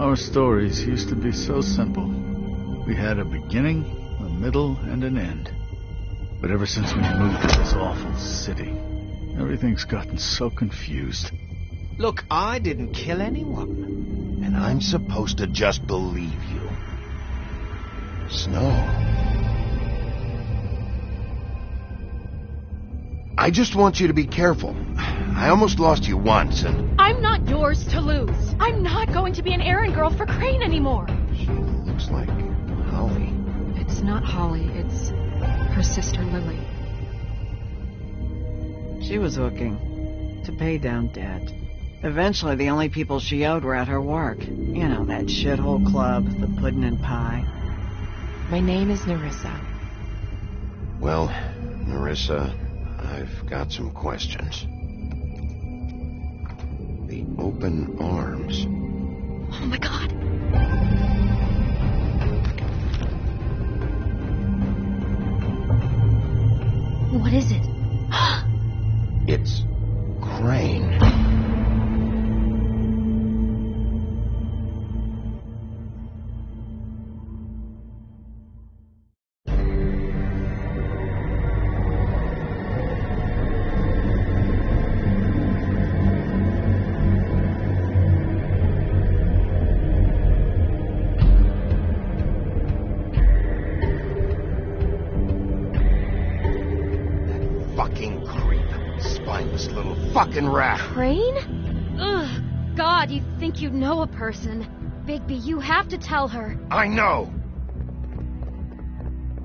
Our stories used to be so simple. We had a beginning, a middle, and an end. But ever since we moved to this awful city, everything's gotten so confused. Look, I didn't kill anyone. And I'm supposed to just believe you. Snow. I just want you to be careful. I almost lost you once, and... I'm not yours to lose. I'm not going to be an errand girl for Crane anymore. She looks like Holly. It's not Holly, it's her sister Lily. She was looking to pay down debt. Eventually, the only people she owed were at her work. You know, that shithole club, the Puddin' and Pie. My name is Nerissa. Well, Nerissa, I've got some questions. The open arms. Oh my god. What is it? It's Crane. Fucking rat. Crane? Ugh. God, you'd think you'd know a person. Bigby, you have to tell her. I know.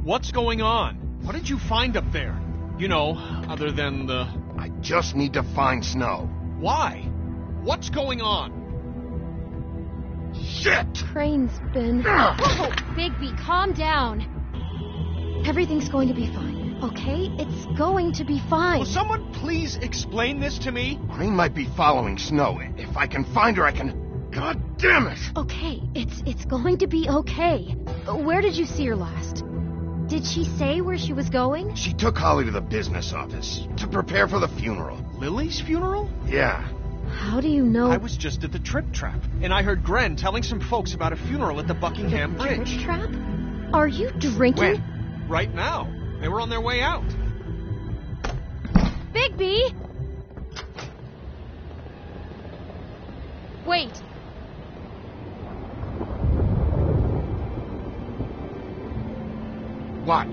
What's going on? What did you find up there? You know, other than the... I just need to find Snow. Why? What's going on? Shit! Crane's been... Whoa, Bigby, calm down. Everything's going to be fine. Okay? It's going to be fine. Will someone please explain this to me? Crane might be following Snow. If I can find her, I can... God damn it! Okay, it's going to be okay. Where did you see her last? Did she say where she was going? She took Holly to the business office to prepare for the funeral. Lily's funeral? Yeah. How do you know? I was just at the Trip Trap, and I heard Gren telling some folks about a funeral at the Buckingham Bridge. Trip Trap? Are you drinking? When? Right now. They were on their way out. Bigby! Wait. What?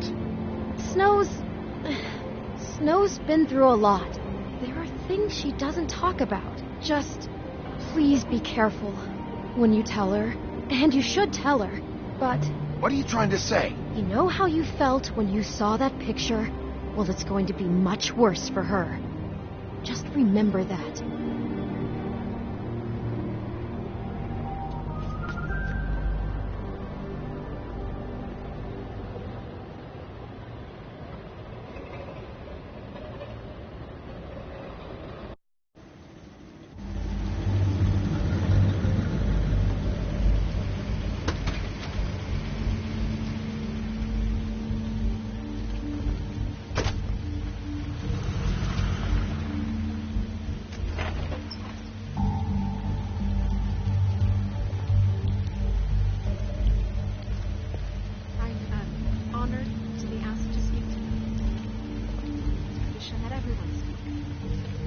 Snow's been through a lot. There are things she doesn't talk about. Just please be careful when you tell her. And you should tell her. But... What are you trying to say? You know how you felt when you saw that picture? Well, it's going to be much worse for her. Just remember that.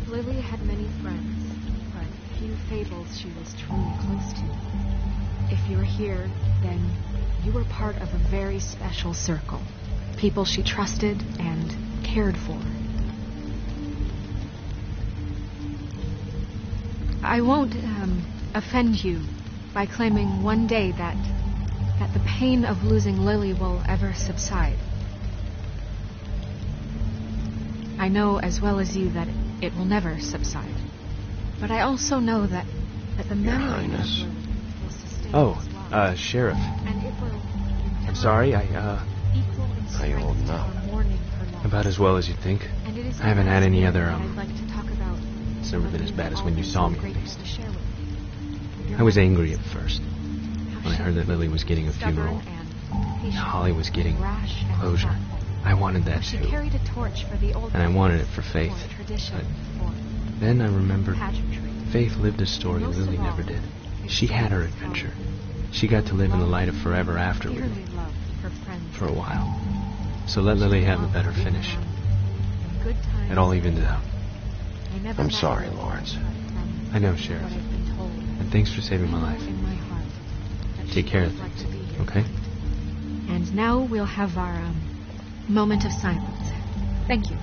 Lily had many friends, but few fables she was truly close to. If you were here, then you were part of a very special circle. People she trusted and cared for. I won't offend you by claiming one day that the pain of losing Lily will ever subside. I know as well as you that it will never subside. But I also know that the memory of Lily will sustain as well. Sheriff. And it will I'm sorry, equal in I strength owe to no. our mourning her loss. About as well as you think. And it is I haven't had any other, that I'd like to talk about. It's never been as bad as when you saw me, at least. Your I was memories. angry at first, when I heard that Lily was getting a funeral. And Holly was getting rash and closure. thoughtful. I wanted that She too. carried a torch for the old And I wanted it days, for Faith, tradition, but for then I remembered pageantry. Faith lived a story Most Lily of all, never did. She had her adventure. She got to live in the light of forever after with Dearly me. loved her friends. For a while. So let Lily have a better finish. Good times. It all evened out. I never I'm met sorry, her, Lawrence. but from I know, what Sheriff. I've been told, And thanks for saving my I know life. in my heart that Take she care would of like things, to be here. okay? And now we'll have our moment of silence. Thank you.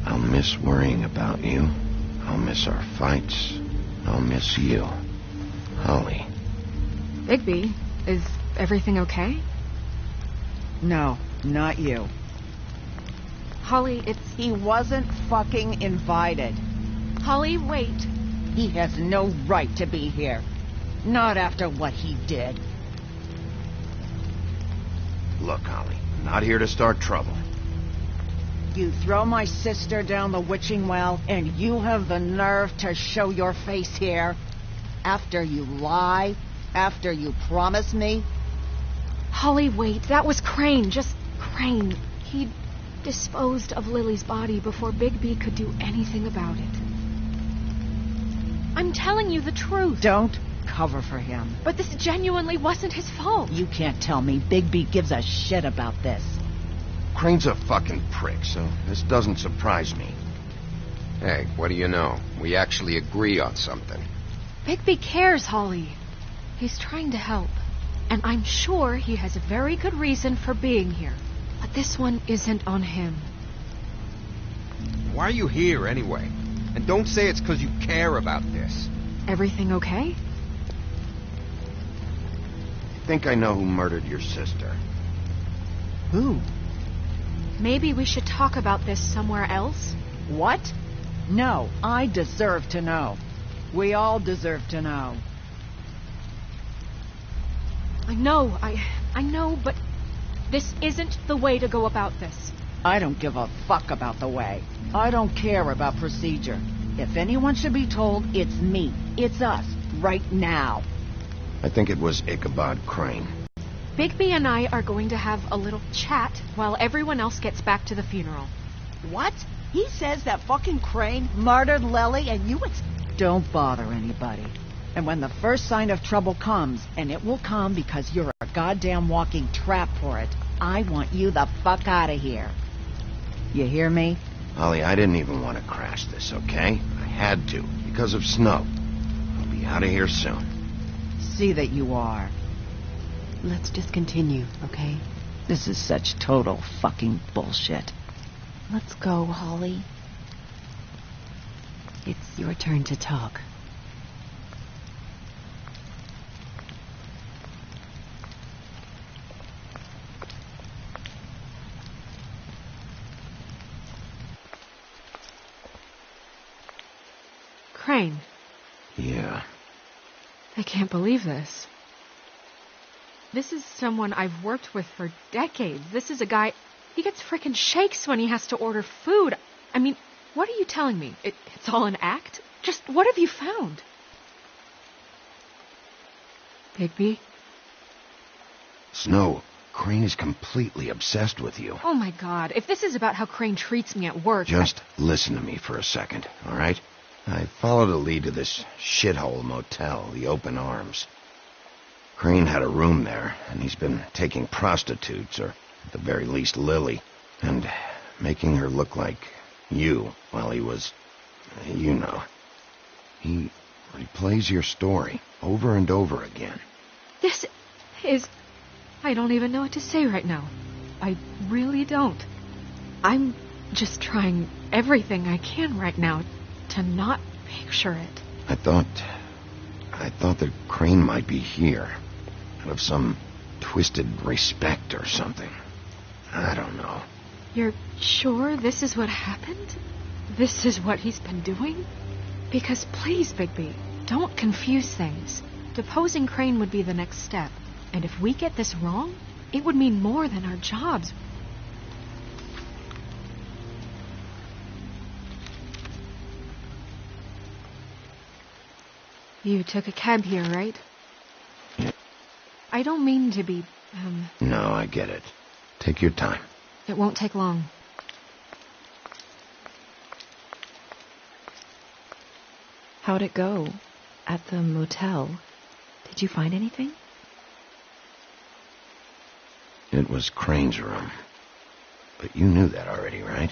I'll miss worrying about you. I'll miss our fights. I'll miss you. Holly. Bigby, is everything okay? No, not you. Holly, He wasn't fucking invited. Holly, wait. He has no right to be here. Not after what he did. Look, Holly, I'm not here to start trouble. You throw my sister down the witching well, and you have the nerve to show your face here? After you lie? After you promise me? Holly, wait. That was Crane. Just Crane. He disposed of Lily's body before Bigby could do anything about it. I'm telling you the truth. Don't cover for him. But this genuinely wasn't his fault. You can't tell me Bigby gives a shit about this. Crane's a fucking prick, so this doesn't surprise me. Hey, what do you know? We actually agree on something. Bigby cares, Holly. He's trying to help. And I'm sure he has a very good reason for being here. But this one isn't on him. Why are you here, anyway? And don't say it's because you care about this. Everything okay? I think I know who murdered your sister. Who? Maybe we should talk about this somewhere else? What? No, I deserve to know. We all deserve to know. I know, but this isn't the way to go about this. I don't give a fuck about the way. I don't care about procedure. If anyone should be told, it's me. It's us. Right now. I think it was Ichabod Crane. Bigby and I are going to have a little chat while everyone else gets back to the funeral. What? He says that fucking Crane murdered Lily and you Don't bother anybody. And when the first sign of trouble comes, and it will come because you're a goddamn walking trap for it, I want you the fuck out of here. You hear me? Holly, I didn't even want to crash this, okay? I had to, because of snow. I'll be out of here soon. See that you are. Let's just continue, okay? This is such total fucking bullshit. Let's go, Holly. It's your turn to talk. Crane, Yeah. I can't believe this. This is someone I've worked with for decades. This is a guy... He gets frickin' shakes when he has to order food. I mean, what are you telling me? It's all an act? Just what have you found? Bigby? Snow, Crane is completely obsessed with you. Oh my god, if this is about how Crane treats me at work... Just listen to me for a second, all right? I followed a lead to this shithole motel, the Open Arms. Crane had a room there, and he's been taking prostitutes, or at the very least Lily, and making her look like you while he was, you know. He replays your story over and over again. This is... I don't even know what to say right now. I really don't. I'm just trying everything I can right now to not picture it. I thought that Crane might be here, out of some twisted respect or something. I don't know. You're sure this is what happened? This is what he's been doing? Because please, Bigby, don't confuse things. Deposing Crane would be the next step. And if we get this wrong, it would mean more than our jobs. You took a cab here, right? Yeah. I don't mean to be, No, I get it. Take your time. It won't take long. How'd it go? At the motel? Did you find anything? It was Crane's room. But you knew that already, right?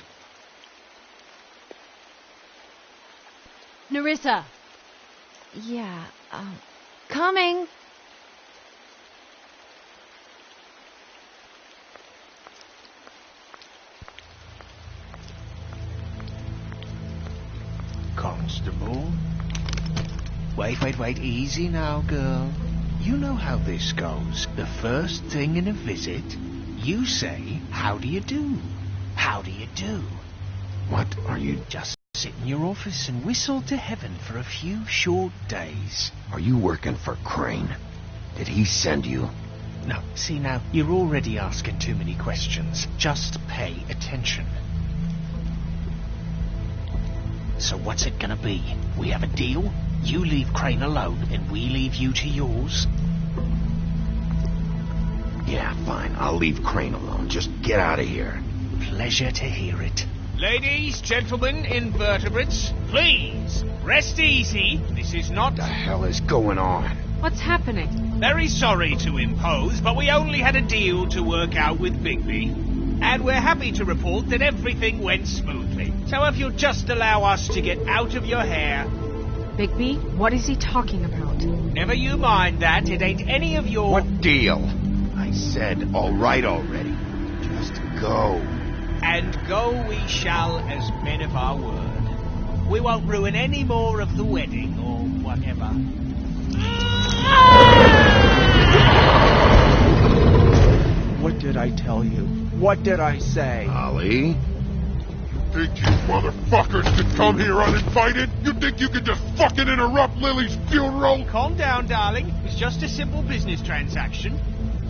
Nerissa! Yeah, coming! Constable? Wait, easy now, girl. You know how this goes. The first thing in a visit, you say, how do you do? How do you do? What are you... Just sit in your office and whistle to heaven for a few short days. Are you working for Crane? Did he send you? No, see now, you're already asking too many questions. Just pay attention. So what's it gonna be? We have a deal? You leave Crane alone, and we leave you to yours? Yeah, fine. I'll leave Crane alone. Just get out of here. Pleasure to hear it. Ladies, gentlemen, invertebrates, please, rest easy. This is not... What the hell is going on? What's happening? Very sorry to impose, but we only had a deal to work out with Bigby. And we're happy to report that everything went smoothly. So if you'll just allow us to get out of your hair... Bigby, what is he talking about? Never you mind that. It ain't any of your... What deal? I said all right already. Just go. And go we shall as men of our word. We won't ruin any more of the wedding or whatever. What did I tell you? What did I say? Holly? Think you motherfuckers could come here uninvited? You think you could just fucking interrupt Lily's funeral? Calm down, darling. It's just a simple business transaction.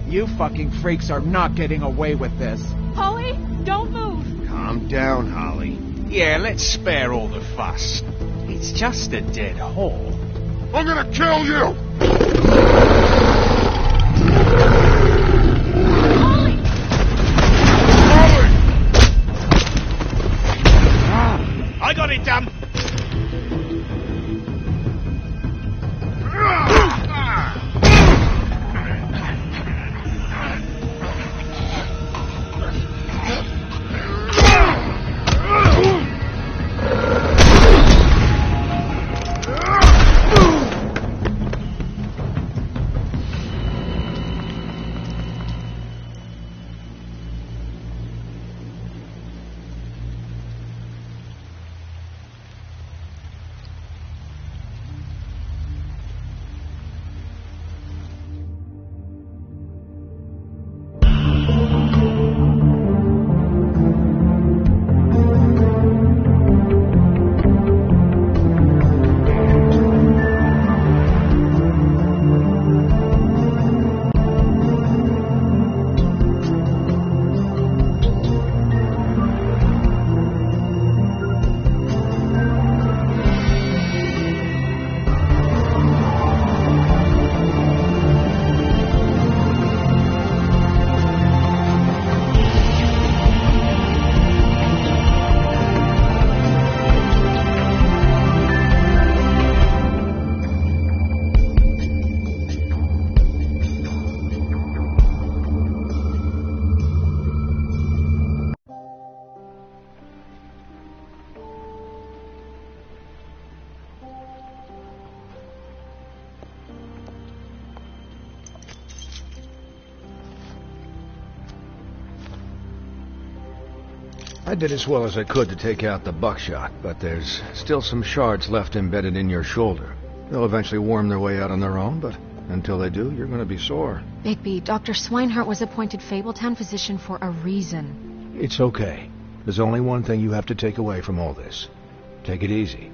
You fucking freaks are not getting away with this. Holly, don't move! Calm down, Holly. Yeah, let's spare all the fuss. It's just a dead hole. I'm gonna kill you! I got it done. I did as well as I could to take out the buckshot, but there's still some shards left embedded in your shoulder. They'll eventually worm their way out on their own, but until they do, you're going to be sore. Bigby, Dr. Swinehart was appointed Fabletown physician for a reason. It's okay. There's only one thing you have to take away from all this. Take it easy.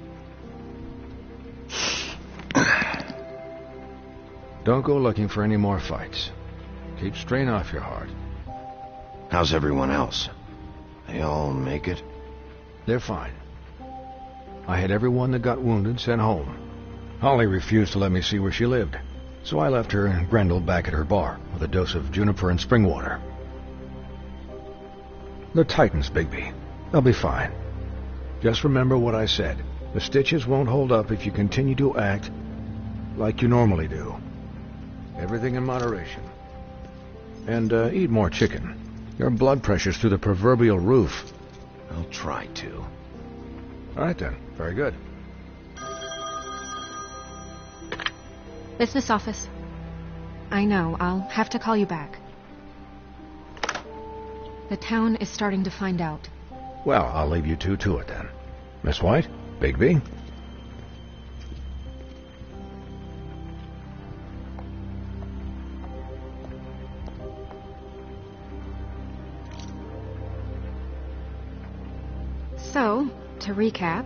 Don't go looking for any more fights. Keep strain off your heart. How's everyone else? They all make it? They're fine. I had everyone that got wounded sent home. Holly refused to let me see where she lived, so I left her and Grendel back at her bar with a dose of juniper and spring water. They're Titans, Bigby. They'll be fine. Just remember what I said. The stitches won't hold up if you continue to act like you normally do. Everything in moderation. And eat more chicken. Your blood pressure's through the proverbial roof. I'll try to. All right, then. Very good. Business office. I know, I'll have to call you back. The town is starting to find out. Well, I'll leave you two to it, then. Miss White? Bigby? So, to recap...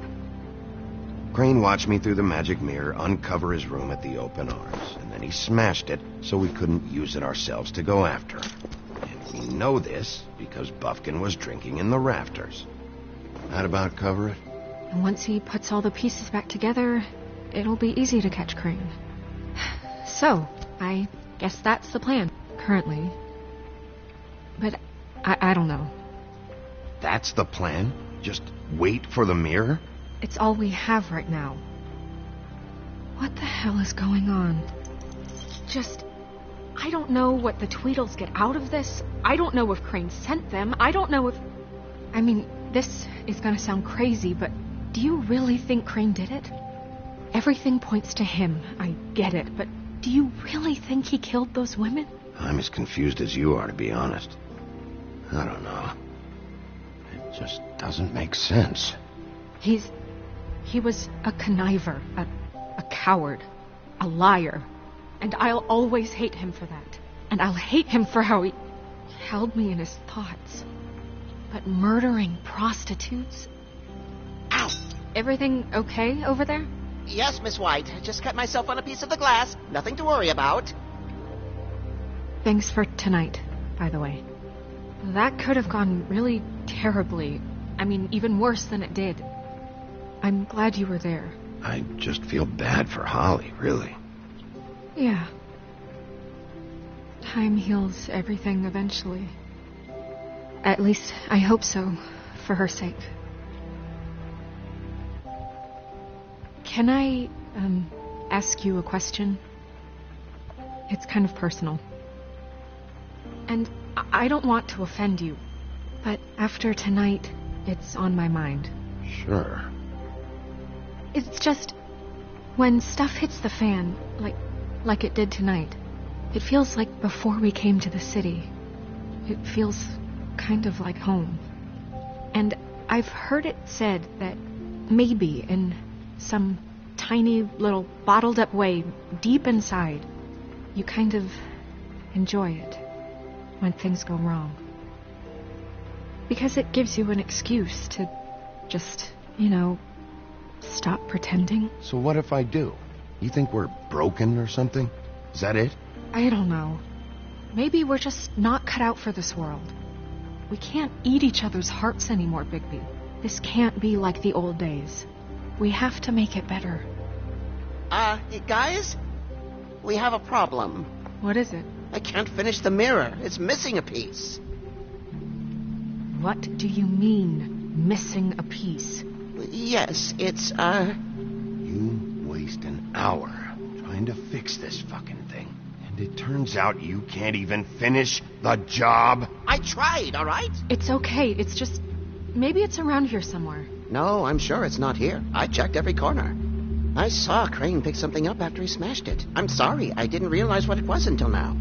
Crane watched me through the magic mirror uncover his room at the open arms, and then he smashed it so we couldn't use it ourselves to go after him. And we know this because Bufkin was drinking in the rafters. That about cover it? And once he puts all the pieces back together, it'll be easy to catch Crane. So, I guess that's the plan, currently. But I don't know. That's the plan? Just wait for the mirror? It's all we have right now. What the hell is going on? I don't know what the Tweedles get out of this. I don't know if Crane sent them. I don't know if... I mean, this is gonna sound crazy, but do you really think Crane did it? Everything points to him. I get it, but do you really think he killed those women? I'm as confused as you are, to be honest. I don't know. It just doesn't make sense. He was a conniver, a coward, a liar. And I'll always hate him for that. And I'll hate him for how he held me in his thoughts. But murdering prostitutes? Ow! Everything okay over there? Yes, Miss White. Just cut myself on a piece of the glass. Nothing to worry about. Thanks for tonight, by the way. That could have gone really terribly. I mean, even worse than it did. I'm glad you were there. I just feel bad for Holly, really. Yeah. Time heals everything eventually. At least, I hope so, for her sake. Can I, ask you a question? It's kind of personal. And I don't want to offend you, but after tonight, it's on my mind. Sure. It's just, when stuff hits the fan, like it did tonight, it feels like before we came to the city. It feels kind of like home. And I've heard it said that maybe in some tiny little bottled up way deep inside, you kind of enjoy it when things go wrong. Because it gives you an excuse to just, stop pretending. So what if I do? You think we're broken or something? Is that it? I don't know. Maybe we're just not cut out for this world. We can't eat each other's hearts anymore, Bigby. This can't be like the old days. We have to make it better. Guys? We have a problem. What is it? I can't finish the mirror. It's missing a piece. What do you mean, missing a piece? Yes, it's, You waste an hour trying to fix this fucking thing. And it turns out you can't even finish the job. I tried, all right? It's okay. It's just... maybe it's around here somewhere. No, I'm sure it's not here. I checked every corner. I saw Crane pick something up after he smashed it. I'm sorry, I didn't realize what it was until now.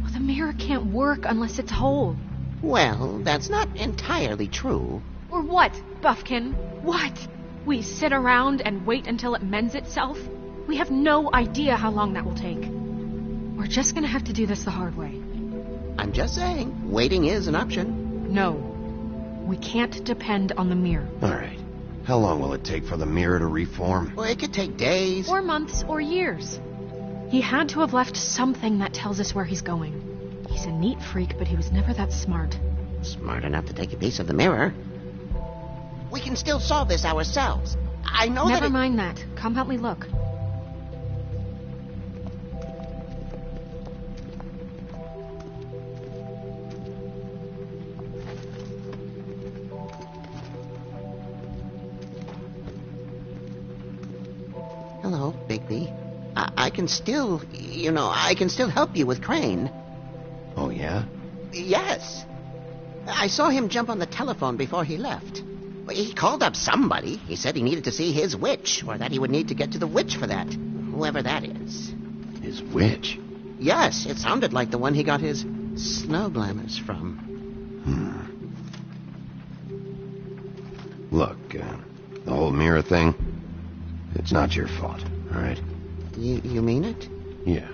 Well, the mirror can't work unless it's whole. Well, that's not entirely true. Or what, Bufkin? What? We sit around and wait until it mends itself? We have no idea how long that will take. We're just gonna have to do this the hard way. I'm just saying, waiting is an option. No. We can't depend on the mirror. All right. How long will it take for the mirror to reform? Well, it could take days. Or months, or years. He had to have left something that tells us where he's going. He's a neat freak, but he was never that smart. Smart enough to take a piece of the mirror. We can still solve this ourselves. I know Never mind that. Come help me look. Hello, Bigby. I can still, I can still help you with Crane. Oh, yeah? Yes. I saw him jump on the telephone before he left. He called up somebody. He said he needed to see his witch, or that he would need to get to the witch for that. Whoever that is. His witch? Yes, it sounded like the one he got his snow glamours from. Look, the whole mirror thing, it's not your fault, all right? You mean it? Yeah.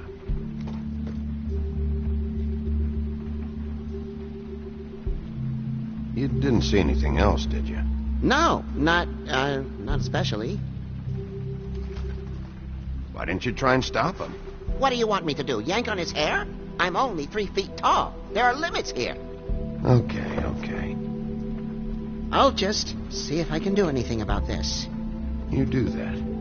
You didn't see anything else, did you? No, not especially. Why didn't you try and stop him? What do you want me to do, yank on his hair? I'm only 3 feet tall. There are limits here. Okay. I'll just see if I can do anything about this. You do that.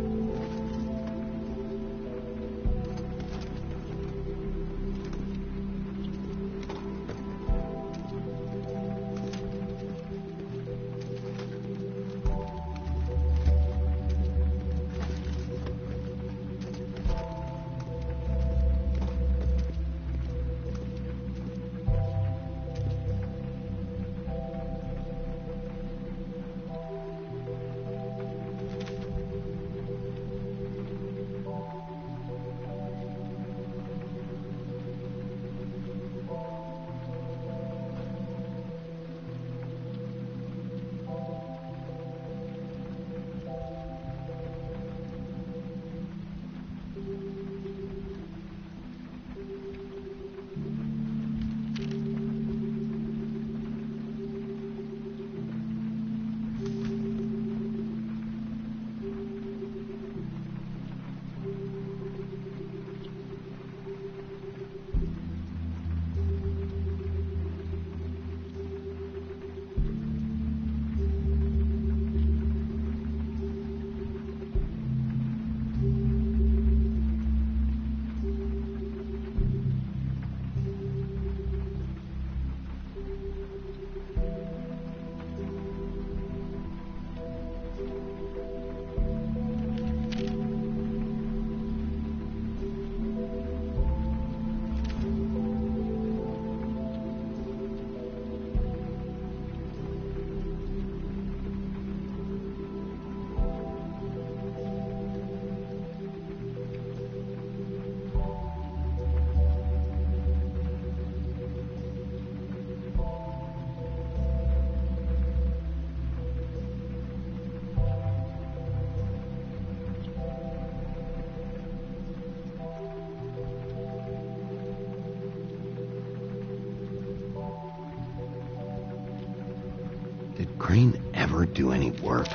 Did Crane ever do any work?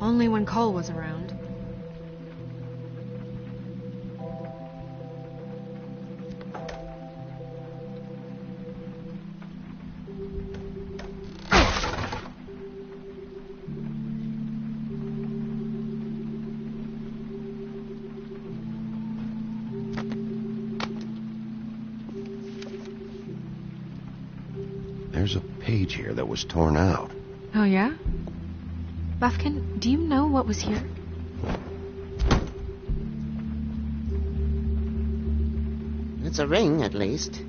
Only when Cole was around. There's a page here that was torn out. Oh, yeah? Buffkin, do you know what was here? It's a ring, at least.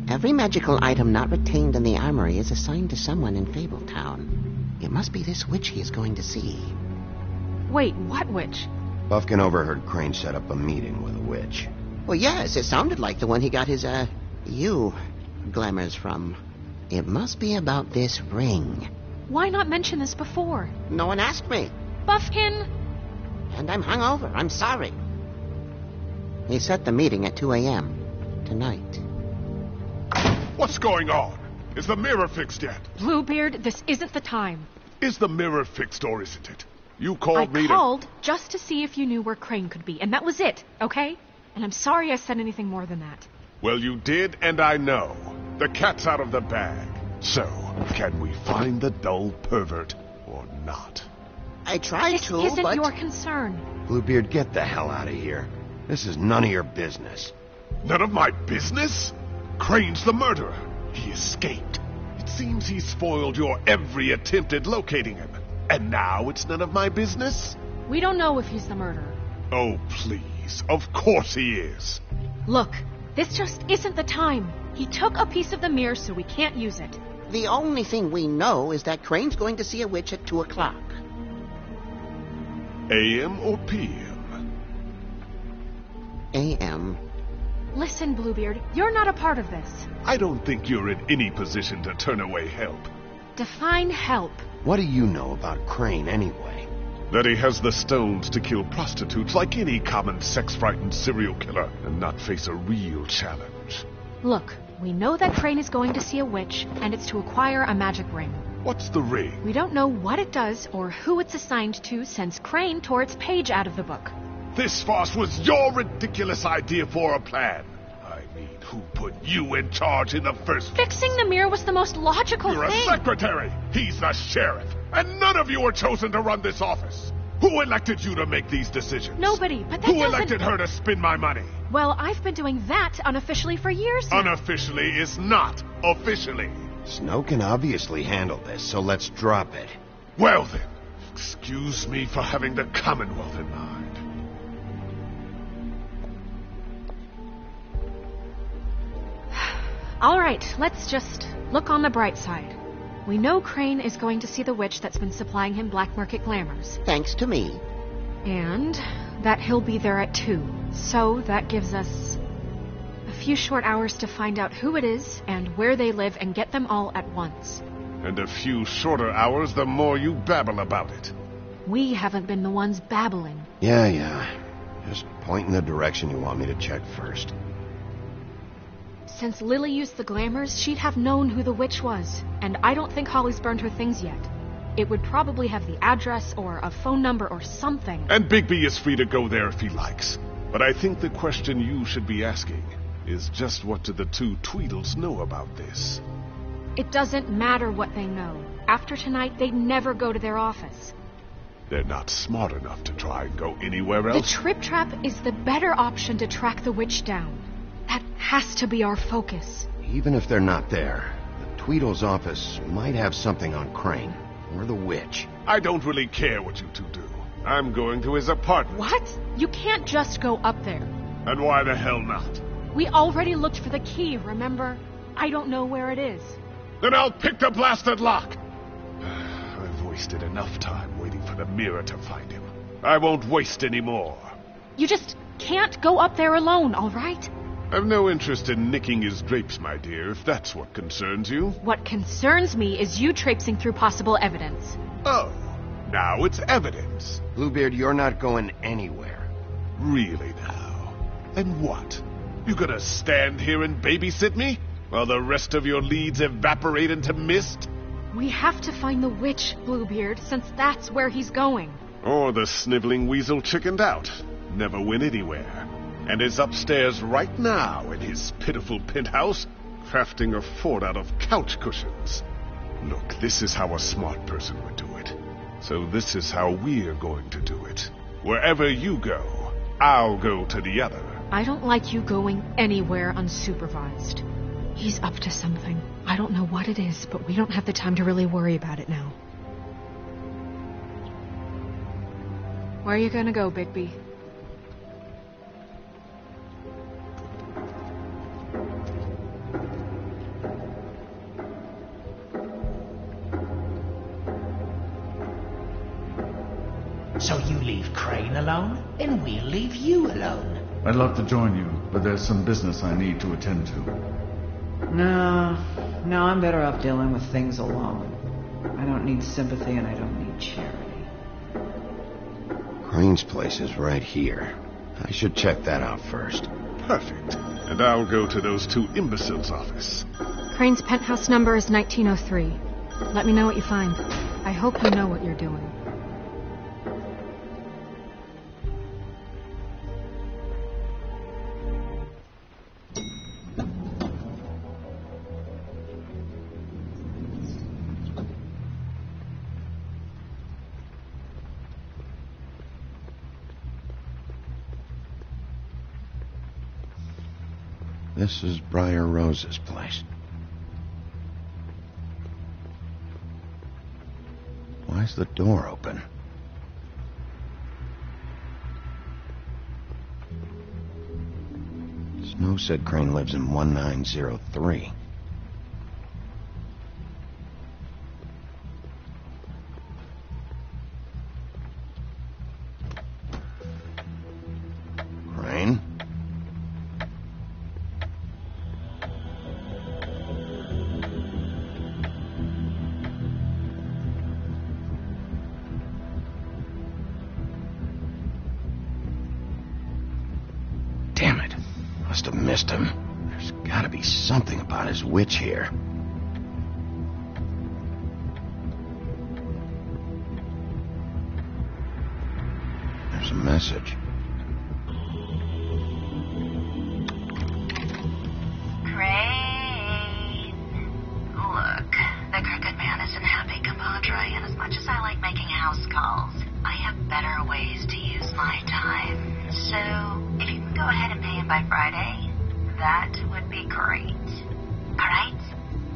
Every magical item not retained in the armory is assigned to someone in Fabletown. It must be this witch he is going to see. Wait, what witch? Buffkin overheard Crane set up a meeting with a witch. Well, yes, it sounded like the one he got his, glamours from. It must be about this ring. Why not mention this before? No one asked me. Buffkin! And I'm hungover. I'm sorry. He set the meeting at 2 a.m. tonight. What's going on? Is the mirror fixed yet? Bluebeard, this isn't the time. Is the mirror fixed or isn't it? You called me I called just to see if you knew where Crane could be, and that was it, okay? And I'm sorry I said anything more than that. Well, you did, and I know. The cat's out of the bag. So, can we find the dull pervert or not? I tried to, This isn't but... your concern. Bluebeard, get the hell out of here. This is none of your business. None of my business? Crane's the murderer. He escaped. It seems he spoiled your every attempt at locating him. And now it's none of my business? We don't know if he's the murderer. Oh, please. Of course he is. Look, this just isn't the time. He took a piece of the mirror, so we can't use it. The only thing we know is that Crane's going to see a witch at 2 o'clock. AM or PM? AM. Listen, Bluebeard, you're not a part of this. I don't think you're in any position to turn away help. Define help. What do you know about Crane, anyway? That he has the stones to kill prostitutes like any common sex-frightened serial killer and not face a real challenge. Look, we know that Crane is going to see a witch, and it's to acquire a magic ring. What's the ring? We don't know what it does or who it's assigned to since Crane tore its page out of the book. This farce was your ridiculous idea for a plan. I mean, who put you in charge in the first place? Fixing the mirror was the most logical You're thing. a secretary. He's the sheriff. And none of you were chosen to run this office. Who elected you to make these decisions? Nobody, but that Who doesn't... elected her to spend my money? Well, I've been doing that unofficially for years now. Unofficially is not officially. Snow can obviously handle this, so let's drop it. Well then, excuse me for having the Commonwealth in mind. All right, let's just look on the bright side. We know Crane is going to see the witch that's been supplying him black market glamours. Thanks to me. And that he'll be there at 2. So that gives us a few short hours to find out who it is and where they live and get them all at once. And a few shorter hours the more you babble about it. We haven't been the ones babbling. Yeah. Just point in the direction you want me to check first. Since Lily used the glamours, she'd have known who the witch was. And I don't think Holly's burned her things yet. It would probably have the address or a phone number or something. And Bigby is free to go there if he likes. But I think the question you should be asking is just what do the 2 Tweedles know about this? It doesn't matter what they know. After tonight, they'd never go to their office. They're not smart enough to try and go anywhere else. The Trip Trap is the better option to track the witch down. That has to be our focus. Even if they're not there, the Tweedle's office might have something on Crane, or the witch. I don't really care what you 2 do. I'm going to his apartment. What? You can't just go up there. And why the hell not? We already looked for the key, remember? I don't know where it is. Then I'll pick the blasted lock. I've wasted enough time waiting for the mirror to find him. I won't waste any more. You just can't go up there alone, all right? I've no interest in nicking his drapes, my dear, if that's what concerns you. What concerns me is you traipsing through possible evidence. Oh, now it's evidence. Bluebeard, you're not going anywhere. Really now? And what? You gonna stand here and babysit me? While the rest of your leads evaporate into mist? We have to find the witch, Bluebeard, since that's where he's going. Or the sniveling weasel chickened out. Never went anywhere. And is upstairs right now in his pitiful penthouse, crafting a fort out of couch cushions. Look, this is how a smart person would do it. So this is how we're going to do it. Wherever you go, I'll go to the other. I don't like you going anywhere unsupervised. He's up to something. I don't know what it is, but we don't have the time to really worry about it now. Where are you gonna go, Bigby? So you leave Crane alone, and we'll leave you alone. I'd love to join you, but there's some business I need to attend to. No, I'm better off dealing with things alone. I don't need sympathy and I don't need charity. Crane's place is right here. I should check that out first. Perfect. And I'll go to those 2 imbeciles' office. Crane's penthouse number is 1903. Let me know what you find. I hope you know what you're doing. This is Briar Rose's place. Why's the door open? Snow said Crane lives in 1903. Crane? Damn it. Must have missed him. There's gotta be something about his witch here. There's a message. Crane. Look, the Crooked Man isn't happy, compadre, and as much as I like making house calls, I have better ways to use my time. So, if you can go ahead and pay him by Friday, that would be great. Alright?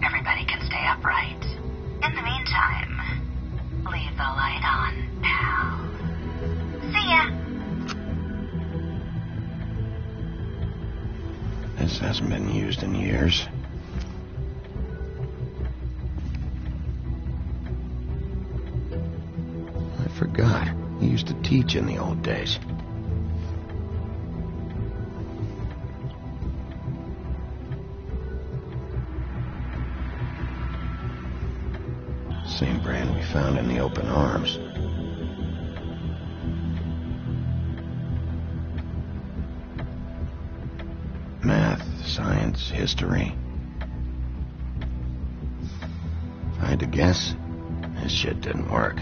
Everybody can stay upright. In the meantime, leave the light on, pal. See ya! This hasn't been used in years. I forgot. He used to teach in the old days. Same brand we found in the open arms. Math, science, history. If I had to guess, this shit didn't work.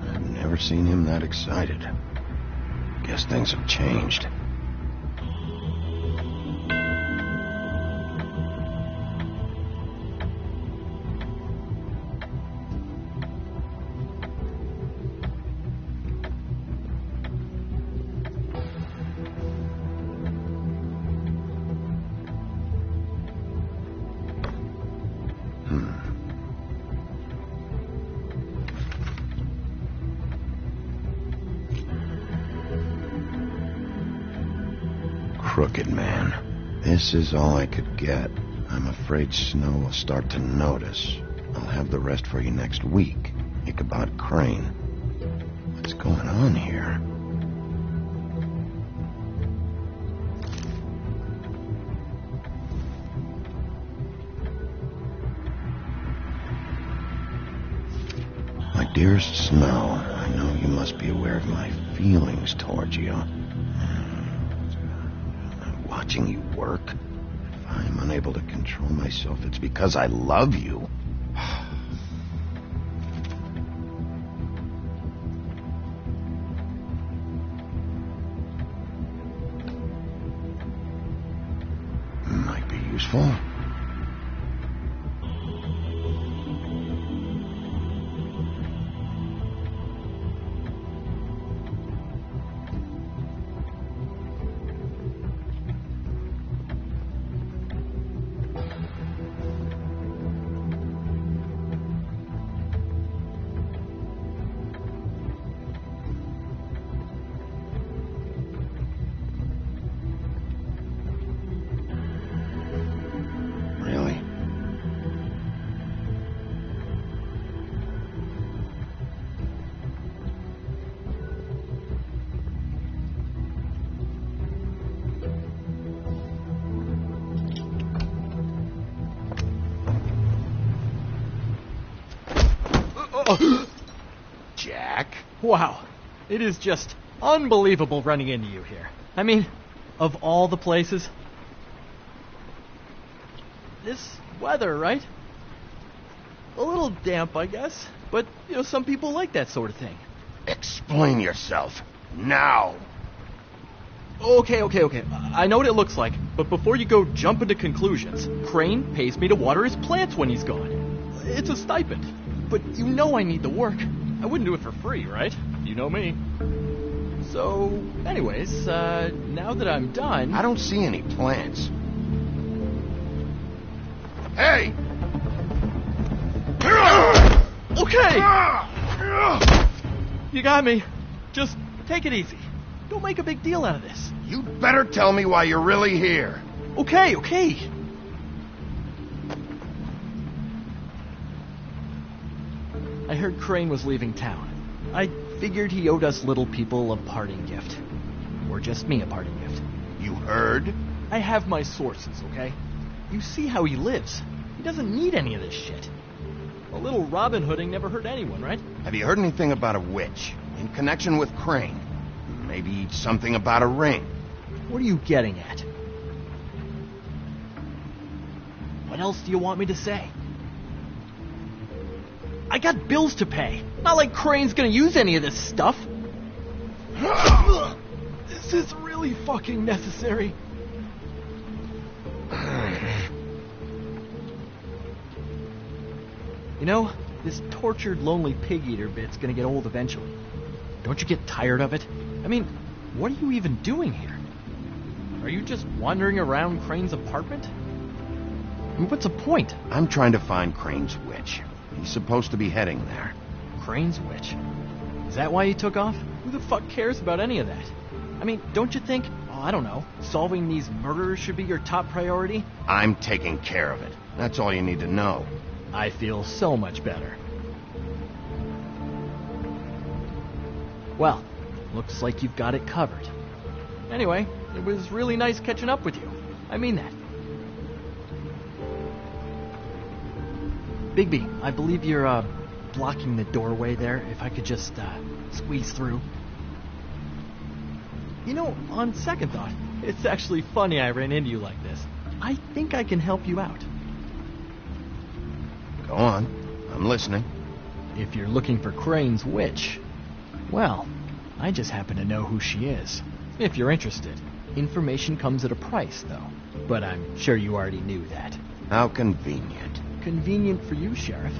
I've never seen him that excited. Guess things have changed. Crooked Man. This is all I could get. I'm afraid Snow will start to notice. I'll have the rest for you next week. Ichabod Crane. What's going on here? My dearest Snow, I know you must be aware of my feelings towards you. Watching you work, if I'm unable to control myself, it's because I love you. Might be useful. Jack? Wow. It is just unbelievable running into you here. I mean, of all the places. This weather, right? A little damp, I guess. But, some people like that sort of thing. Explain yourself. Now. Okay. I know what it looks like, but before you go jumping to conclusions, Crane pays me to water his plants when he's gone. It's a stipend. But I need the work. I wouldn't do it for free, right? You know me. So, anyways, now that I'm done... I don't see any plants. Hey! Okay! You got me. Just take it easy. Don't make a big deal out of this. You better tell me why you're really here. Okay. I heard Crane was leaving town. I figured he owed us little people a parting gift. Or just me a parting gift. You heard? I have my sources, okay? You see how he lives. He doesn't need any of this shit. A little Robin Hooding never hurt anyone, right? Have you heard anything about a witch in connection with Crane? Maybe something about a ring. What are you getting at? What else do you want me to say? I got bills to pay. Not like Crane's gonna use any of this stuff. This is really fucking necessary. You know, this tortured, lonely pig-eater bit's gonna get old eventually. Don't you get tired of it? I mean, what are you even doing here? Are you just wandering around Crane's apartment? I mean, what's the point? I'm trying to find Crane's witch. He's supposed to be heading there. Crane's witch? Is that why he took off? Who the fuck cares about any of that? I mean, don't you think, I don't know, solving these murders should be your top priority? I'm taking care of it. That's all you need to know. I feel so much better. Well, looks like you've got it covered. Anyway, it was really nice catching up with you. I mean that. Bigby, I believe you're, blocking the doorway there. If I could just, squeeze through. You know, on second thought, it's actually funny I ran into you like this. I think I can help you out. Go on. I'm listening. If you're looking for Crane's witch, well, I just happen to know who she is. If you're interested. Information comes at a price, though. But I'm sure you already knew that. How convenient. Convenient for you, Sheriff.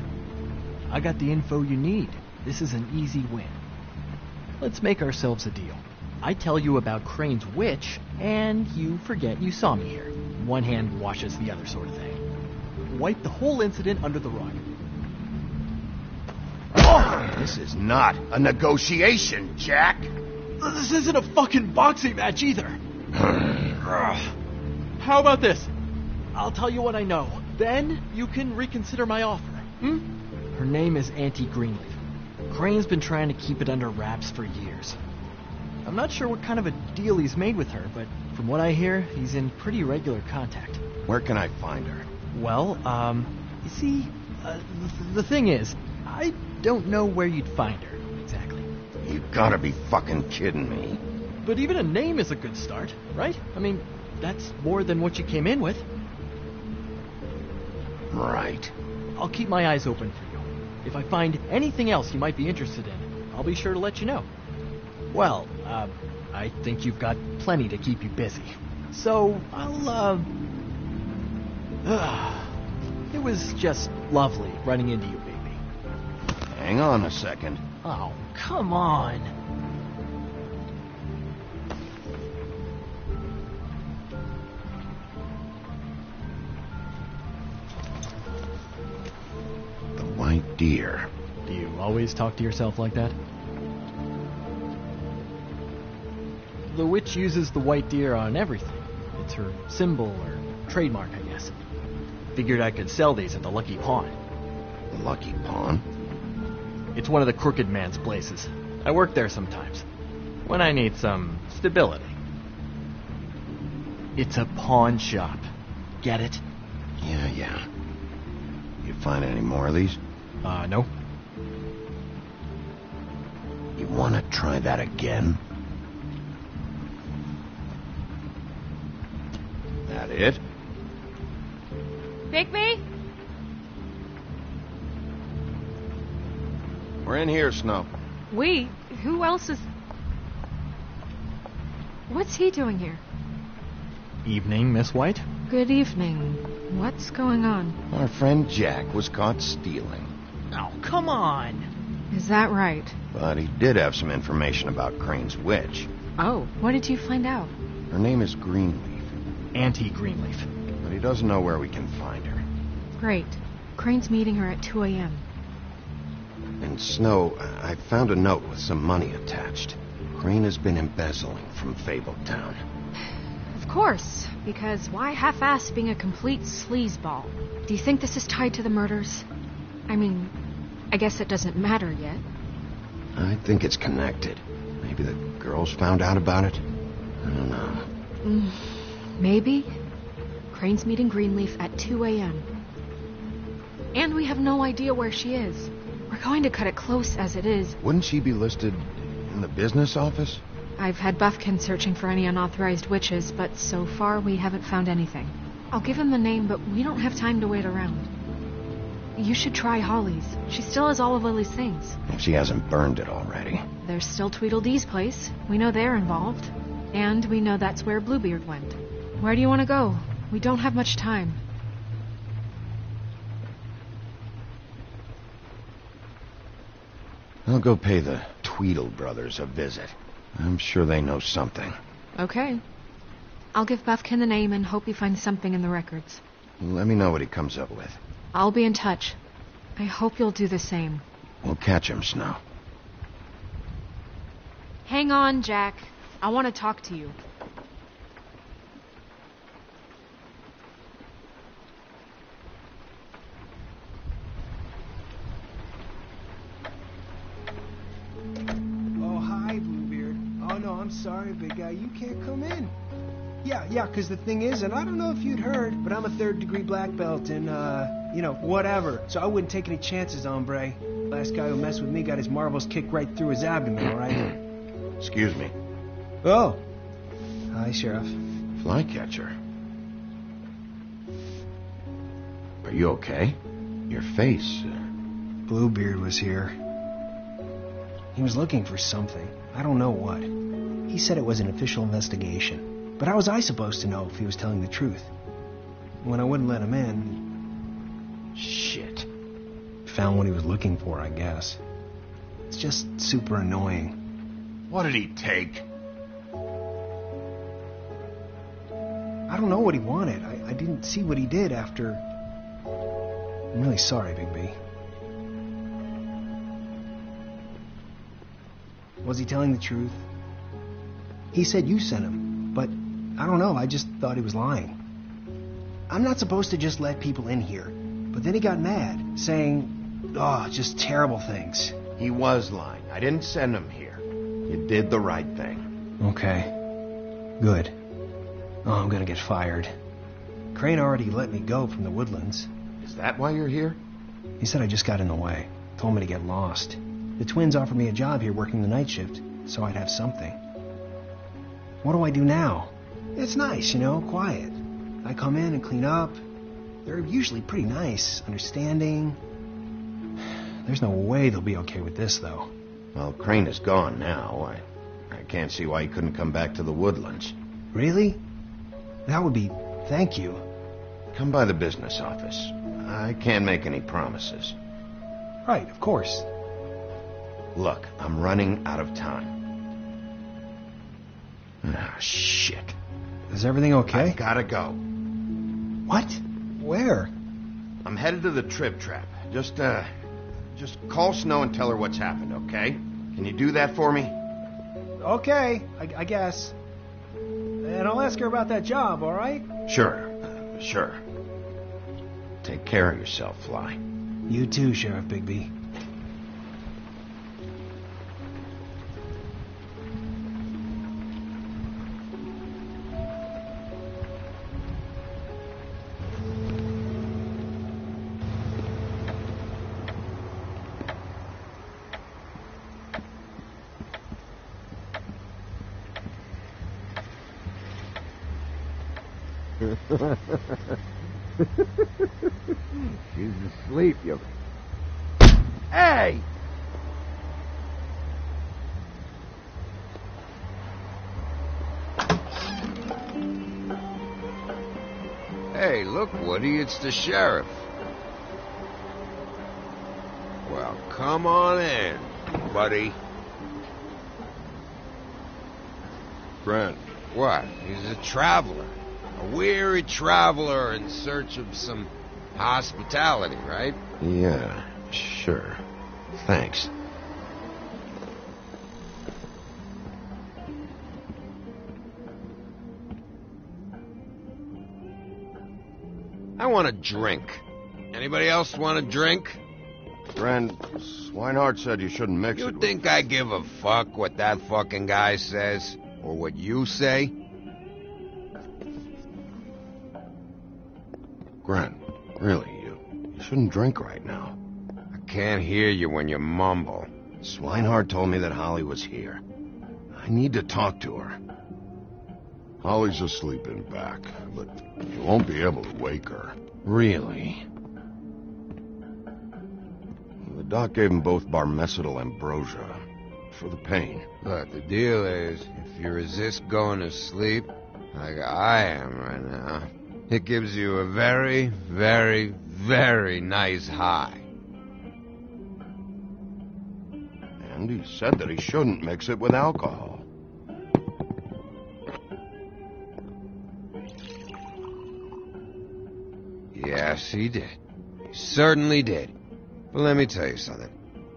I got the info you need. This is an easy win. Let's make ourselves a deal. I tell you about Crane's witch, and you forget you saw me here. One hand washes the other sort of thing. Wipe the whole incident under the rug. Oh, this is not a negotiation, Jack. This isn't a fucking boxing match either. How about this? I'll tell you what I know. Then you can reconsider my offer. Her name is Auntie Greenleaf. Crane's been trying to keep it under wraps for years. I'm not sure what kind of a deal he's made with her, but from what I hear, he's in pretty regular contact. Where can I find her? Well, you see, the thing is, I don't know where you'd find her, exactly. You gotta be fucking kidding me. But even a name is a good start, right? I mean, that's more than what you came in with. Right. I'll keep my eyes open for you. If I find anything else you might be interested in, I'll be sure to let you know. Well, I think you've got plenty to keep you busy. So, it was just lovely running into you, baby. Hang on a second. Oh, come on. The white deer. Do you always talk to yourself like that? The witch uses the white deer on everything. It's her symbol or trademark, I guess. Figured I could sell these at the Lucky Pawn. The Lucky Pawn? It's one of the crooked man's places. I work there sometimes. When I need some stability. It's a pawn shop. Get it? Yeah. You find any more of these? No. You want to try that again? That it? Bigby? We're in here, Snow. We? Who else is... What's he doing here? Evening, Miss White. Good evening. What's going on? Our friend Jack was caught stealing. Oh, come on. Is that right? But he did have some information about Crane's witch. Oh, what did you find out? Her name is Greenleaf. Auntie Greenleaf. But he doesn't know where we can find her. Great. Crane's meeting her at 2 a.m. And Snow, I found a note with some money attached. Crane has been embezzling from Fabletown. Of course, because why half-ass being a complete sleazeball? Do you think this is tied to the murders? I mean, I guess it doesn't matter yet. I think it's connected. Maybe the girls found out about it? I don't know. Maybe. Crane's meeting Greenleaf at 2 a.m. And we have no idea where she is. We're going to cut it close as it is. Wouldn't she be listed in the business office? I've had Buffkin searching for any unauthorized witches, but so far we haven't found anything. I'll give him the name, but we don't have time to wait around. You should try Holly's. She still has all of Lily's things. If she hasn't burned it already. There's still Tweedledee's place. We know they're involved. And we know that's where Bluebeard went. Where do you want to go? We don't have much time. I'll go pay the Tweedle brothers a visit. I'm sure they know something. Okay. I'll give Buffkin the name and hope he finds something in the records. Let me know what he comes up with. I'll be in touch. I hope you'll do the same. We'll catch him, Snow. Hang on, Jack. I want to talk to you. Oh, hi, Bluebeard. Oh, no, I'm sorry, big guy. You can't come in. Yeah, because the thing is, and I don't know if you'd heard, but I'm a third-degree black belt and, whatever. So I wouldn't take any chances, hombre. Last guy who messed with me got his marbles kicked right through his abdomen, all right? Excuse me. Oh. Hi, Sheriff. Flycatcher. Are you okay? Your face... Bluebeard was here. He was looking for something. I don't know what. He said it was an official investigation. But how was I supposed to know if he was telling the truth? When I wouldn't let him in... Shit. Found what he was looking for, I guess. It's just super annoying. What did he take? I don't know what he wanted. I didn't see what he did after... I'm really sorry, Bigby. Was he telling the truth? He said you sent him, but I don't know, I just thought he was lying. I'm not supposed to just let people in here, but then he got mad, saying, just terrible things. He was lying. I didn't send him here. You did the right thing. Okay. Good. Oh, I'm gonna get fired. Crane already let me go from the Woodlands. Is that why you're here? He said I just got in the way. Told me to get lost. The twins offered me a job here working the night shift, so I'd have something. What do I do now? It's nice, quiet. I come in and clean up. They're usually pretty nice, understanding. There's no way they'll be okay with this, though. Well, Crane is gone now. I can't see why he couldn't come back to the Woodlands. Really? That would be... Thank you. Come by the business office. I can't make any promises. Right, of course. Look, I'm running out of time. Ah, shit. Is everything okay? I gotta go. What? Where? I'm headed to the Trip Trap. Just call Snow and tell her what's happened, okay? Can you do that for me? Okay, I guess. And I'll ask her about that job, all right? Sure. Take care of yourself, Fly. You too, Sheriff Bigby. She's asleep, you... Hey! Hey, look, Woody, it's the sheriff. Well, come on in, buddy. Brent. What? He's a traveler. A weary traveler in search of some hospitality, right? Yeah, sure. Thanks. I want a drink. Anybody else want a drink? Friend, Swinehart said you shouldn't mix it. You think I give a fuck what that fucking guy says? Or what you say? Gren, really, you shouldn't drink right now. I can't hear you when you mumble. Swinehart told me that Holly was here. I need to talk to her. Holly's asleep in back, but you won't be able to wake her. Really? The doc gave them both Barmecidal ambrosia for the pain. But the deal is, if you resist going to sleep, like I am right now, it gives you a very, very, very nice high. And he said that he shouldn't mix it with alcohol. Yes, he did. He certainly did. But let me tell you something.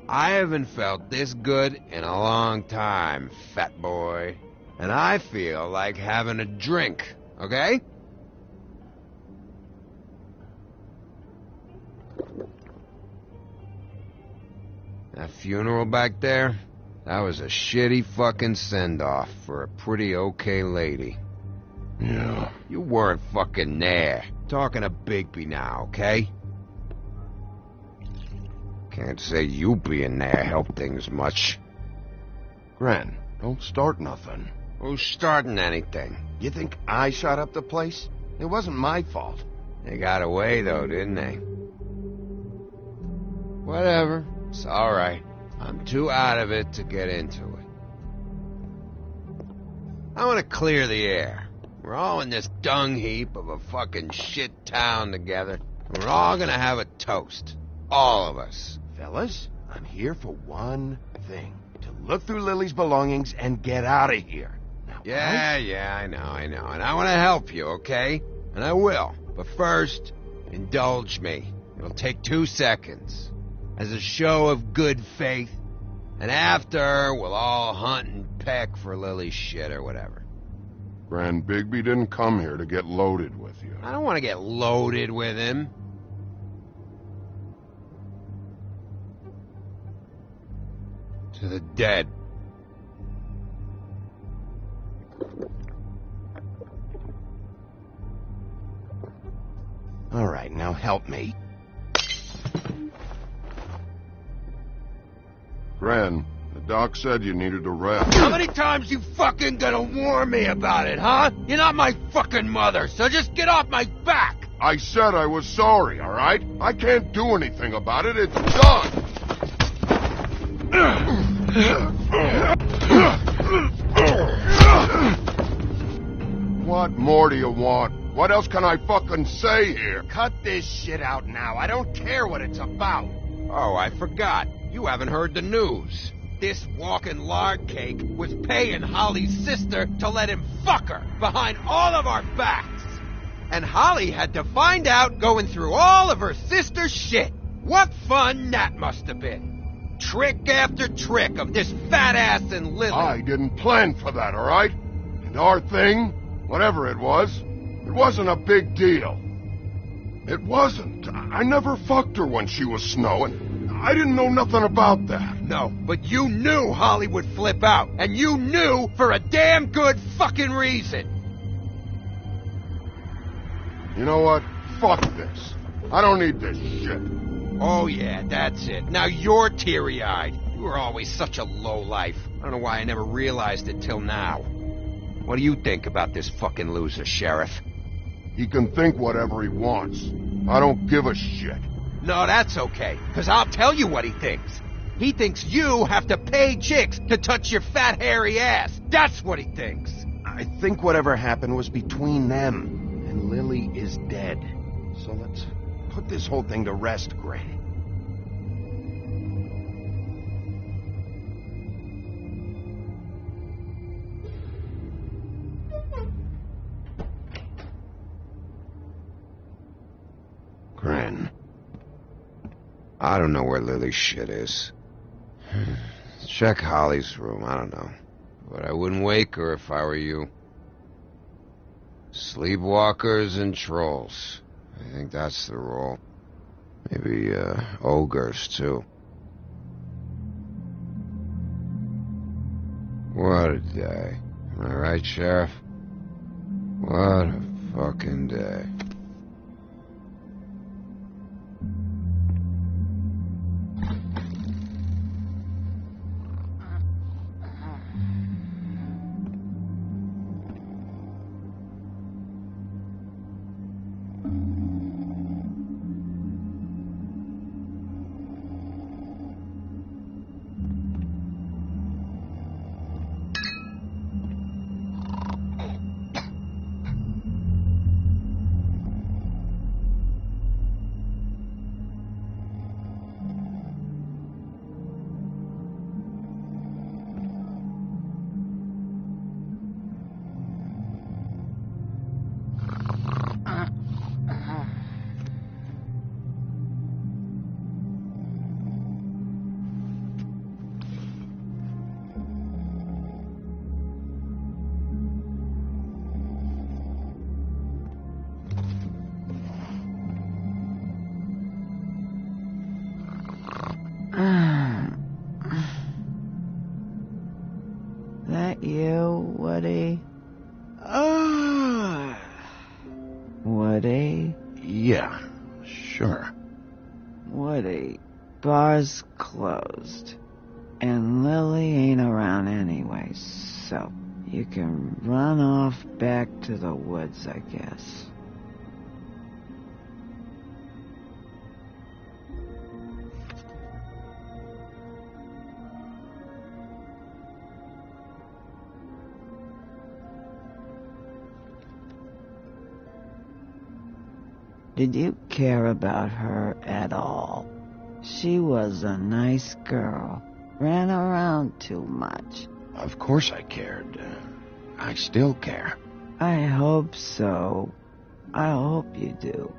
I haven't felt this good in a long time, fat boy. And I feel like having a drink, okay? That funeral back there, that was a shitty fucking send-off for a pretty okay lady. Yeah. You weren't fucking there. Talking to Bigby now, okay? Can't say you being there helped things much. Gren, don't start nothing. Who's starting anything? You think I shot up the place? It wasn't my fault. They got away, though, didn't they? Whatever. It's alright. I'm too out of it to get into it. I want to clear the air. We're all in this dung heap of a fucking shit town together. We're all gonna have a toast. All of us. Fellas, I'm here for one thing. To look through Lily's belongings and get out of here. Now, Yeah, I know. And I want to help you, okay? And I will. But first, indulge me. It'll take 2 seconds. As a show of good faith. And after, we'll all hunt and peck for Lily's shit or whatever. Grand Bigby didn't come here to get loaded with you. I don't want to get loaded with him. To the dead. All right, now help me. Gran, the doc said you needed a rest. How many times you fucking gonna warn me about it, huh? You're not my fucking mother, so just get off my back! I said I was sorry, all right? I can't do anything about it. It's done. What more do you want? What else can I fucking say here? Cut this shit out now. I don't care what it's about. Oh, I forgot. You haven't heard the news. This walking lard cake was paying Holly's sister to let him fuck her behind all of our backs. And Holly had to find out going through all of her sister's shit. What fun that must have been. Trick after trick of this fat ass and Lily. I didn't plan for that, all right? And our thing, whatever it wasn't a big deal. It wasn't. I never fucked her when she was snowing. I didn't know nothing about that. No, but you knew Holly would flip out. And you knew for a damn good fucking reason. You know what? Fuck this. I don't need this shit. Oh yeah, that's it. Now you're teary-eyed. You were always such a lowlife. I don't know why I never realized it till now. What do you think about this fucking loser, Sheriff? He can think whatever he wants. I don't give a shit. No, that's okay, because I'll tell you what he thinks. He thinks you have to pay chicks to touch your fat, hairy ass. That's what he thinks. I think whatever happened was between them, and Lily is dead. So let's put this whole thing to rest, Gray. Gran. I don't know where Lily's shit is. Check Holly's room, I don't know. But I wouldn't wake her if I were you. Sleepwalkers and trolls. I think that's the rule. Maybe, ogres, too. What a day. Am I right, Sheriff? What a fucking day. That you, Woody? Woody? Yeah, sure. Woody, bar's closed. And Lily ain't around anyway, so you can run off back to the woods, I guess. Did you care about her at all? She was a nice girl. Ran around too much. Of course I cared. I still care. I hope so. I hope you do.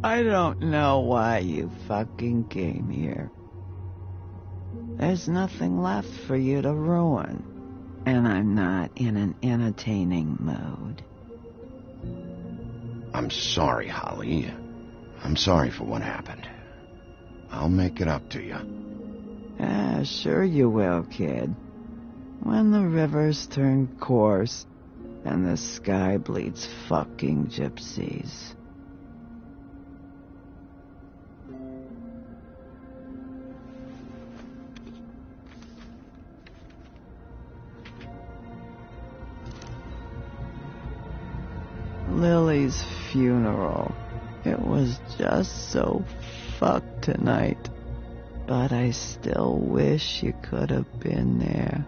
I don't know why you fucking came here. There's nothing left for you to ruin. And I'm not in an entertaining mood. I'm sorry, Holly. I'm sorry for what happened. I'll make it up to you. Ah, sure you will, kid. When the rivers turn coarse and the sky bleeds fucking gypsies. Lily's funeral. It was just so fucked tonight. But I still wish you could have been there.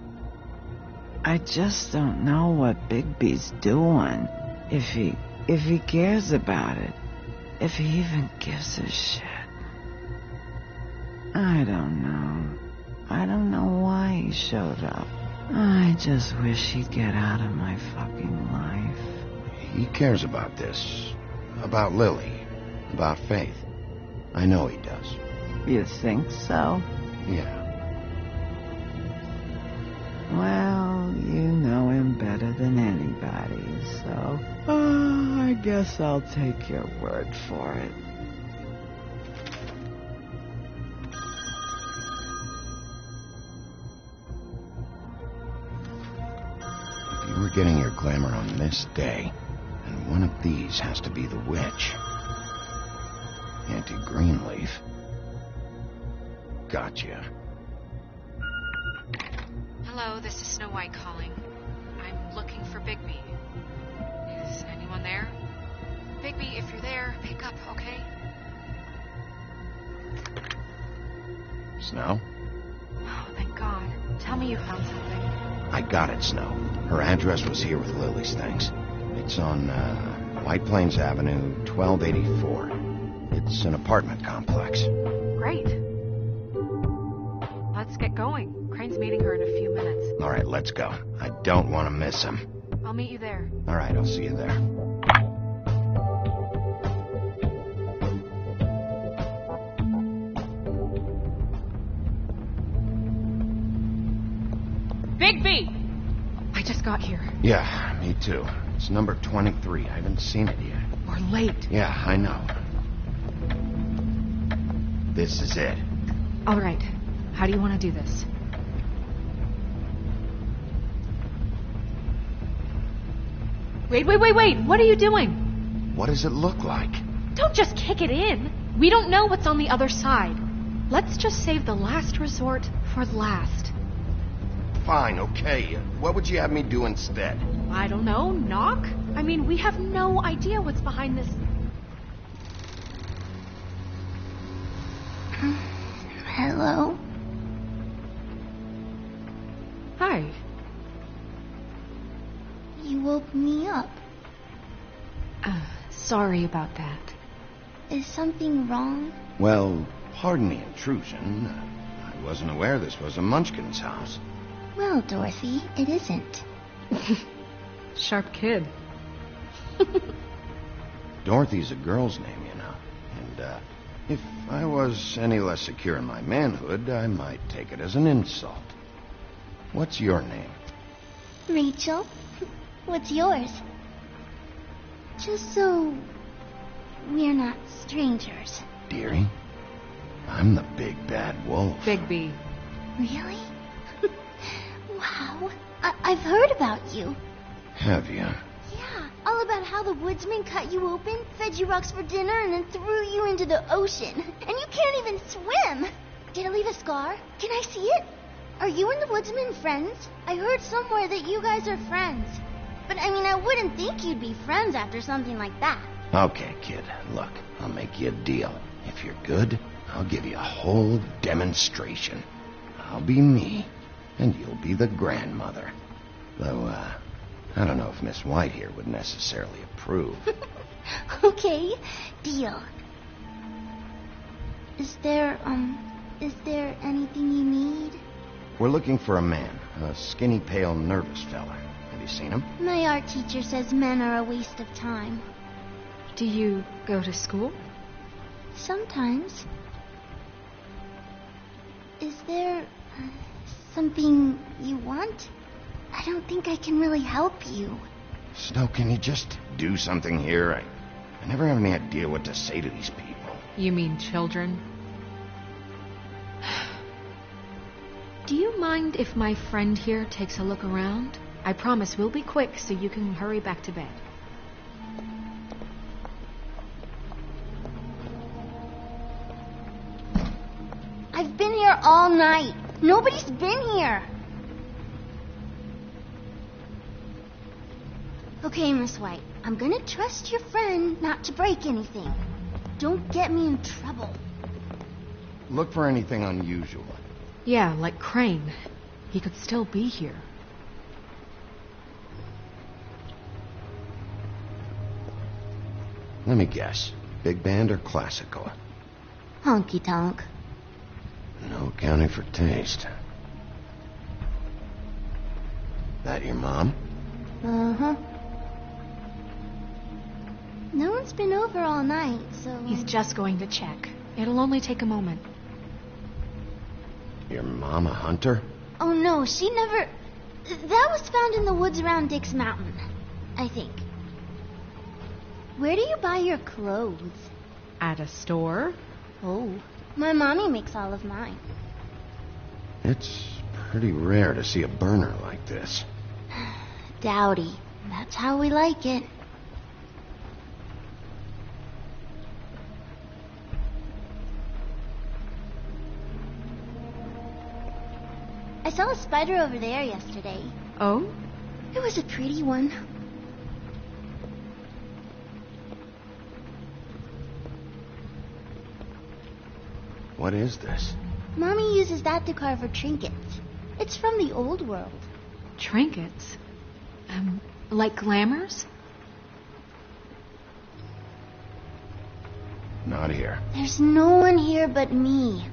I just don't know what Bigby's doing. If he cares about it. If he even gives a shit. I don't know. I don't know why he showed up. I just wish he'd get out of my fucking life. He cares about this. About Lily. About Faith. I know he does. You think so? Yeah. Well, you know him better than anybody, so... I guess I'll take your word for it. If you were getting your glamour on this day, then one of these has to be the witch. Auntie Greenleaf. Gotcha. Hello, this is Snow White calling. I'm looking for Bigby. Is anyone there? Bigby, if you're there, pick up, okay? Snow? Oh, thank God. Tell me you found something. I got it, Snow. Her address was here with Lily's things. It's on, White Plains Avenue, 1284. It's an apartment complex. Great. Let's get going. Crane's meeting her in a few minutes. All right, let's go. I don't want to miss him. I'll meet you there. All right, I'll see you there. Bigby! I just got here. Yeah, me too. It's number 23. I haven't seen it yet. We're late. Yeah, I know. This is it. All right. How do you want to do this? Wait. What are you doing? What does it look like? Don't just kick it in. We don't know what's on the other side. Let's just save the last resort for last. Fine, okay. What would you have me do instead? I don't know. Knock? I mean, we have no idea what's behind this. Hello? Hi. You woke me up. Sorry about that. Is something wrong? Well, pardon the intrusion. I wasn't aware this was a Munchkin's house. Well, Dorothy, it isn't. Sharp kid. Dorothy's a girl's name, you know. And, if I was any less secure in my manhood, I might take it as an insult. What's your name? Rachel? What's yours? Just so we're not strangers. Dearie, I'm the big bad wolf. Bigby. Really? Wow. I've heard about you. Have you? Yeah, all about how the woodsman cut you open, fed you rocks for dinner, and then threw you into the ocean. And you can't even swim. Did it leave a scar? Can I see it? Are you and the woodsman friends? I heard somewhere that you guys are friends. But I mean, I wouldn't think you'd be friends after something like that. Okay, kid. Look, I'll make you a deal. If you're good, I'll give you a whole demonstration. I'll be me, and you'll be the grandmother. Though, I don't know if Miss White here would necessarily approve. Okay, deal. Is there anything you need? We're looking for a man, a skinny, pale, nervous fella. Have you seen him? My art teacher says men are a waste of time. Do you go to school? Sometimes. Is there something you want? I don't think I can really help you. Snow, can you just do something here? I never have any idea what to say to these people. You mean children? Do you mind if my friend here takes a look around? I promise we'll be quick so you can hurry back to bed. I've been here all night. Nobody's been here. Okay, Miss White. I'm gonna trust your friend not to break anything. Don't get me in trouble. Look for anything unusual. Yeah, like Crane. He could still be here. Let me guess. Big band or classical? Honky tonk. No accounting for taste. That your mom? Uh-huh. No one's been over all night, so... He's just going to check. It'll only take a moment. Your mom a hunter? Oh, no, she never... That was found in the woods around Dick's Mountain, I think. Where do you buy your clothes? At a store. Oh, my mommy makes all of mine. It's pretty rare to see a burner like this. Dowdy. That's how we like it. I saw a spider over there yesterday. Oh? It was a pretty one. What is this? Mommy uses that to carve her trinkets. It's from the old world. Trinkets? Like glamours? Not here. There's no one here but me.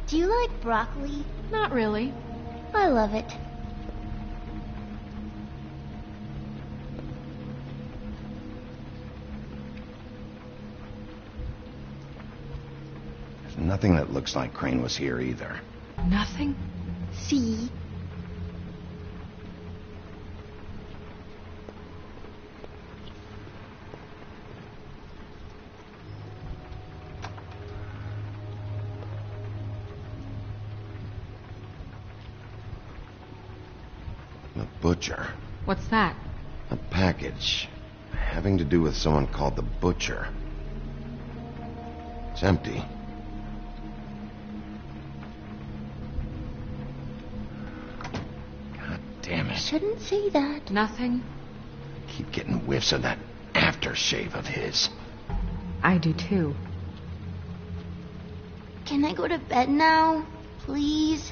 Do you like broccoli? Not really. I love it. Nothing that looks like Crane was here either. Nothing? See? The Butcher. What's that? A package having to do with someone called the Butcher. It's empty. God damn it. Shouldn't say that. Nothing? Keep getting whiffs of that aftershave of his. I do too. Can I go to bed now? Please?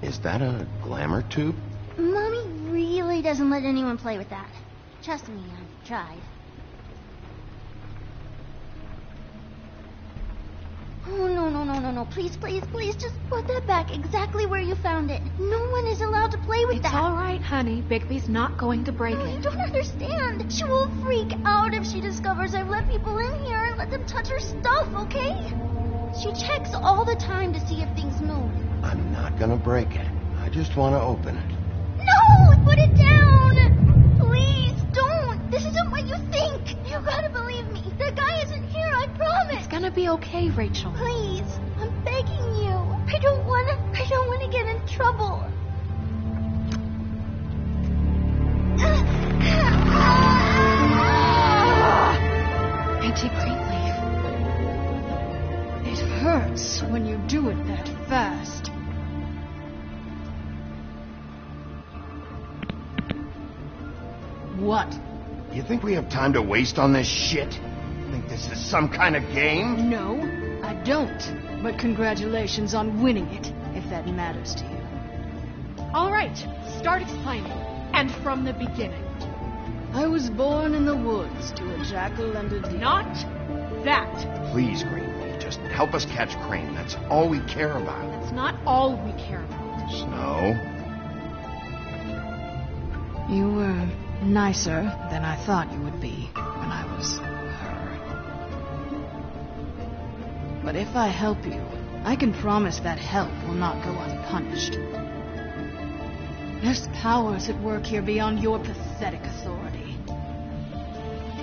Is that a glamour tube? Mommy really doesn't let anyone play with that. Trust me, I've tried. Oh, no. Please, just put that back exactly where you found it. No one is allowed to play with that. It's all right, honey. Bigby's not going to break it. You don't understand. She will freak out if she discovers I've let people in here and let them touch her stuff, okay? She checks all the time to see if things move. I'm not gonna break it. I just want to open it. No! Put it down! Please, don't! This isn't what you think! You gotta believe me. The guy isn't here, I promise! It's gonna be okay, Rachel. Please, I'm begging you. I don't wanna get in trouble. Auntie Greenleaf. It hurts when you do it that fast. What? You think we have time to waste on this shit? Think this is some kind of game? No, I don't. But congratulations on winning it, if that matters to you. All right, start explaining. And from the beginning. I was born in the woods to a jackal and a deer. Not that. Please, Greenleaf, just help us catch Crane. That's all we care about. That's not all we care about. Snow? You were nicer than I thought you would be when I was her. But if I help you, I can promise that help will not go unpunished. There's powers at work here beyond your pathetic authority.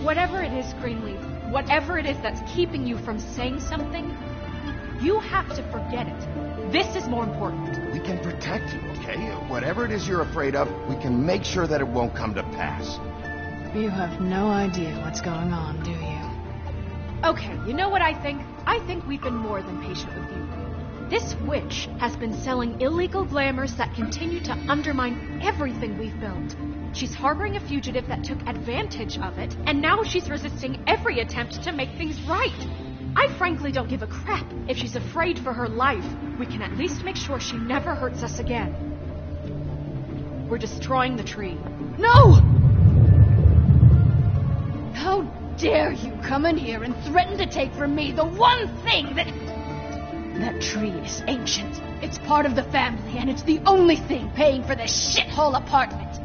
Whatever it is, Greenleaf, whatever it is that's keeping you from saying something, you have to forget it. This is more important. We can protect you, okay? Whatever it is you're afraid of, we can make sure that it won't come to pass. You have no idea what's going on, do you? Okay, you know what I think? I think we've been more than patient with you. This witch has been selling illegal glamours that continue to undermine everything we've built. She's harboring a fugitive that took advantage of it, and now she's resisting every attempt to make things right. I frankly don't give a crap if she's afraid for her life. We can at least make sure she never hurts us again. We're destroying the tree. No! How dare you come in here and threaten to take from me the one thing that... That tree is ancient. It's part of the family, and it's the only thing paying for this shithole apartment.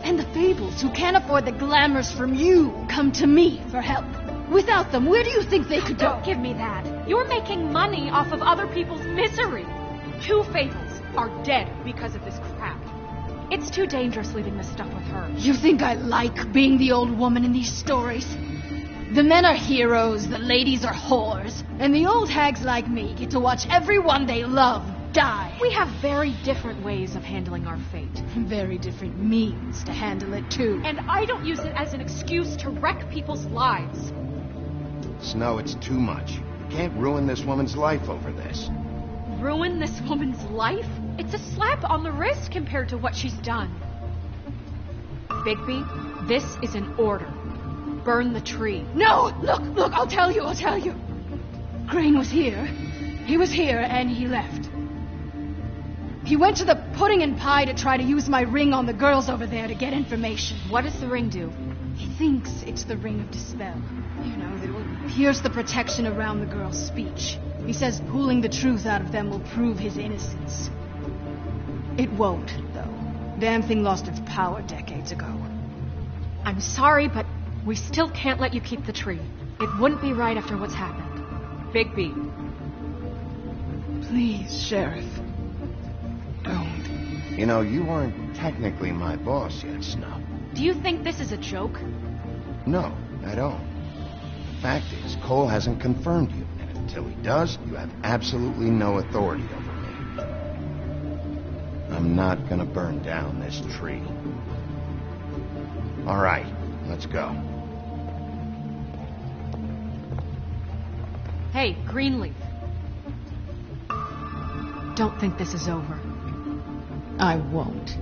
And the Fables, who can't afford the glamours from you, come to me for help. Without them, where do you think they could go? Don't give me that. You're making money off of other people's misery. 2 Fables are dead because of this crap. It's too dangerous leaving this stuff with her. You think I like being the old woman in these stories? The men are heroes, the ladies are whores, and the old hags like me get to watch everyone they love die. We have very different ways of handling our fate. Very different means to handle it, too. And I don't use it as an excuse to wreck people's lives. Snow, it's too much. You can't ruin this woman's life over this. Ruin this woman's life? It's a slap on the wrist compared to what she's done. Bigby, this is an order. Burn the tree. No! Look, I'll tell you. Crane was here. He was here, and he left. He went to the pudding and pie to try to use my ring on the girls over there to get information. What does the ring do? He thinks it's the ring of dispel. You know, that will pierce the protection around the girls' speech. He says pulling the truth out of them will prove his innocence. It won't, though. Damn thing lost its power decades ago. I'm sorry, but We still can't let you keep the tree. It wouldn't be right after what's happened. Bigby. Please, Sheriff. Don't. You know, you aren't technically my boss yet, Snow. Do you think this is a joke? No, I don't. The fact is, Cole hasn't confirmed you, and until he does, you have absolutely no authority over me. I'm not gonna burn down this tree. All right, let's go. Hey, Greenleaf. Don't think this is over. I won't.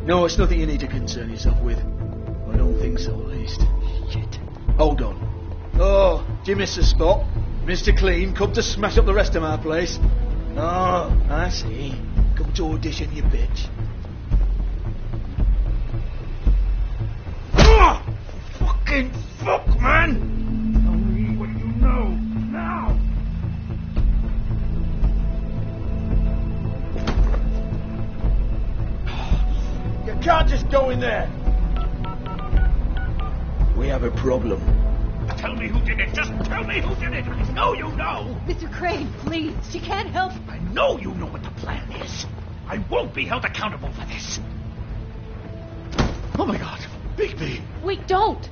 No, it's nothing you need to concern yourself with. I don't think so, at least. Shit. Hold on. Oh, do you miss the spot? Mr. Clean, come to smash up the rest of my place. Oh, I see. Come to audition, you bitch. Oh, fucking fuck, man! Tell me what you know, now! You can't just go in there. We have a problem. Tell me who did it. Just tell me who did it. I know you know. Mr. Crane, please. She can't help. I know you know what the plan is. I won't be held accountable for this. Oh my God, Bigby. Wait, don't.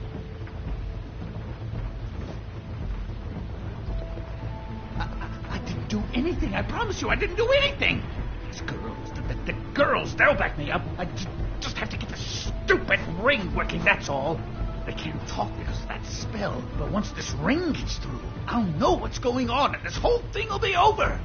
I didn't do anything. I promise you, I didn't do anything. These girls, the girls, they'll back me up. I just have to get the stupid ring working, that's all. They can't talk because of that spell, but once this ring gets through, I'll know what's going on, and this whole thing will be over.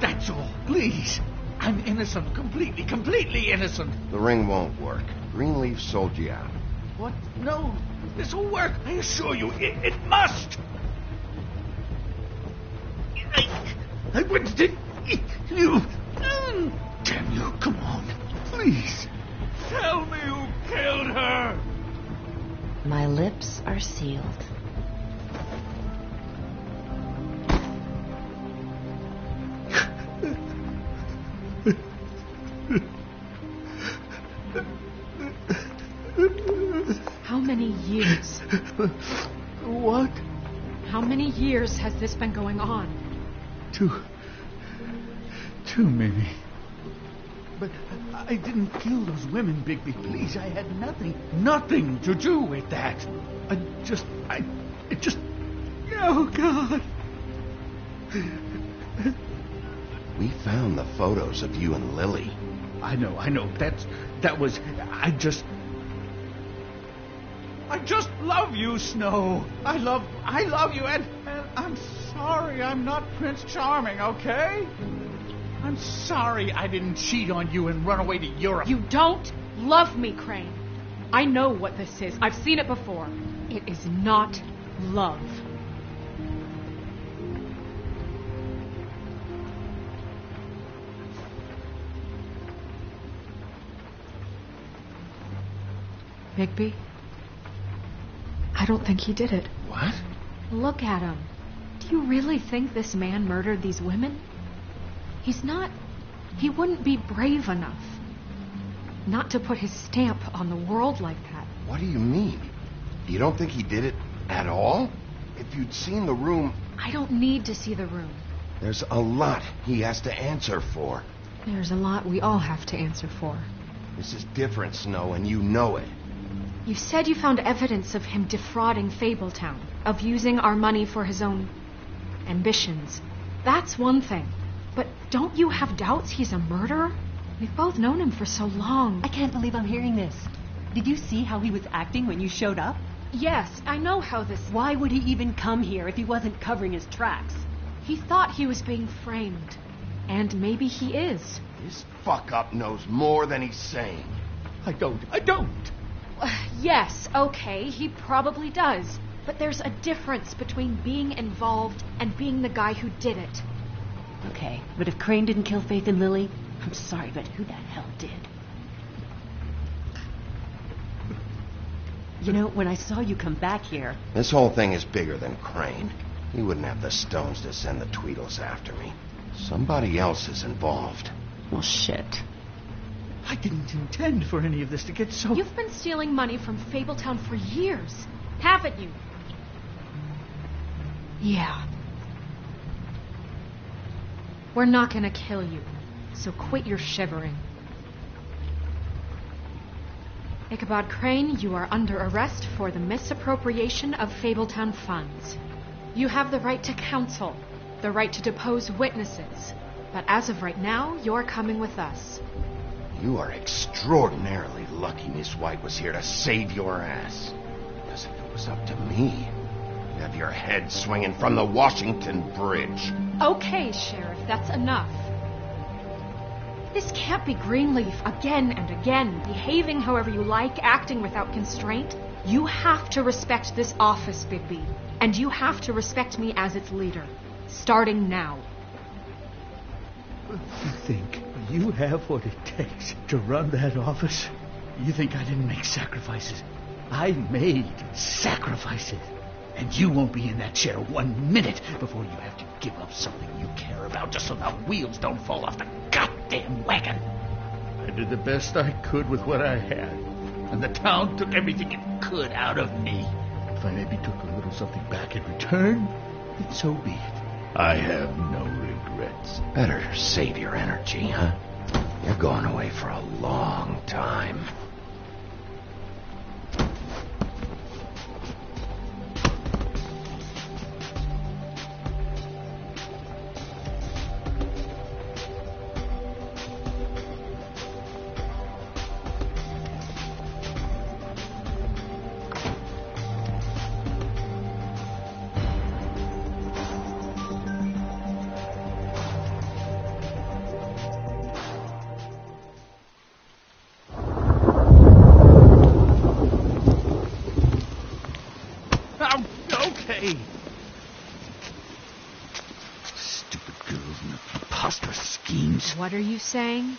That's all. Please. I'm innocent. Completely innocent. The ring won't work. Greenleaf sold you out. What? No. This will work. I assure you, it must. I wouldn't did you. Damn you. Come on. Please. Tell me who killed her. My lips are sealed. How many years? What? How many years has this been going on? Two, maybe. But I didn't kill those women, Bigby. Please, I had nothing to do with that. Oh, God. We found the photos of you and Lily. I know. That was... I just love you, Snow. I love you, and I'm sorry I'm not Prince Charming, okay? I'm sorry I didn't cheat on you and run away to Europe. You don't love me, Crane. I know what this is. I've seen it before. It is not love. Bigby, I don't think he did it. What? Look at him. Do you really think this man murdered these women? He wouldn't be brave enough not to put his stamp on the world like that. What do you mean? You don't think he did it at all? If you'd seen the room... I don't need to see the room. There's a lot he has to answer for. There's a lot we all have to answer for. This is different, Snow, and you know it. You said you found evidence of him defrauding Fabletown, of using our money for his own ambitions. That's one thing. But don't you have doubts he's a murderer? We've both known him for so long. I can't believe I'm hearing this. Did you see how he was acting when you showed up? Yes, I know how this... Why would he even come here if he wasn't covering his tracks? He thought he was being framed. And maybe he is. This fuck-up knows more than he's saying. I don't. Yes, okay, he probably does. But there's a difference between being involved and being the guy who did it. Okay, but if Crane didn't kill Faith and Lily, I'm sorry, but who the hell did? You know, when I saw you come back here... This whole thing is bigger than Crane. He wouldn't have the stones to send the Tweedles after me. Somebody else is involved. Well, shit. I didn't intend for any of this to get so... You've been stealing money from Fabletown for years, haven't you? Yeah. We're not gonna kill you, so quit your shivering. Ichabod Crane, you are under arrest for the misappropriation of Fabletown funds. You have the right to counsel, the right to depose witnesses, but as of right now, you're coming with us. You are extraordinarily lucky Miss White was here to save your ass. Because if it was up to me, you'd have your head swinging from the Washington Bridge. Okay, Sheriff, that's enough. This can't be Greenleaf again and again, behaving however you like, acting without constraint. You have to respect this office, Bigby, and you have to respect me as its leader, starting now. You think you have what it takes to run that office? You think I didn't make sacrifices? I made sacrifices. And you won't be in that chair 1 minute before you have to give up something you care about just so the wheels don't fall off the goddamn wagon. I did the best I could with what I had. And the town took everything it could out of me. If I maybe took a little something back in return, then so be it. I have no regrets. Better save your energy, huh? You're going away for a long time. Stupid girls and their preposterous schemes. What are you saying?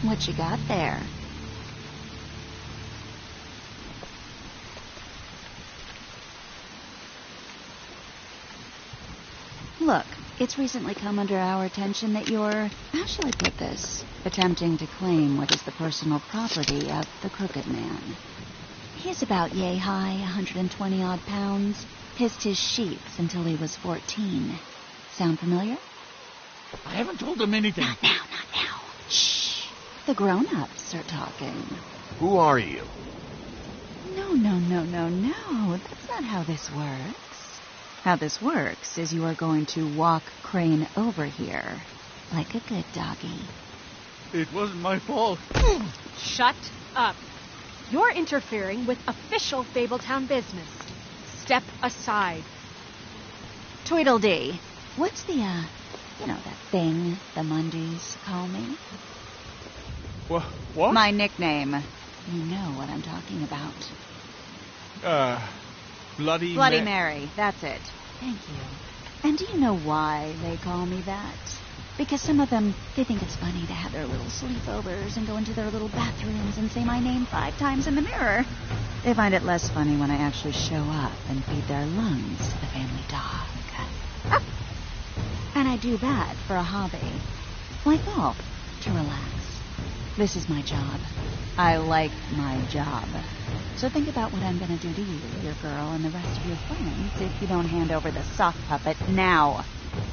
What you got there? Look, it's recently come under our attention that you're, how shall I put this, attempting to claim what is the personal property of the Crooked Man. He's about yay high, 120-odd pounds, pissed his sheets until he was 14. Sound familiar? I haven't told him anything. Not now. Shh. The grown-ups are talking. Who are you? No. That's not how this works. How this works is you are going to walk Crane over here, like a good doggy. It wasn't my fault. Shut up. You're interfering with official Fabletown business. Step aside. Tweedledee, what's the, that thing the Mundies call me? What? My nickname. You know what I'm talking about. Bloody Mary, that's it. Thank you. And do you know why they call me that? Because some of them, they think it's funny to have their little sleepovers and go into their little bathrooms and say my name 5 times in the mirror. They find it less funny when I actually show up and feed their lungs to the family dog. And I do that for a hobby. Like golf, to relax. This is my job. I like my job. So think about what I'm going to do to you, your girl, and the rest of your friends if you don't hand over the sock puppet now.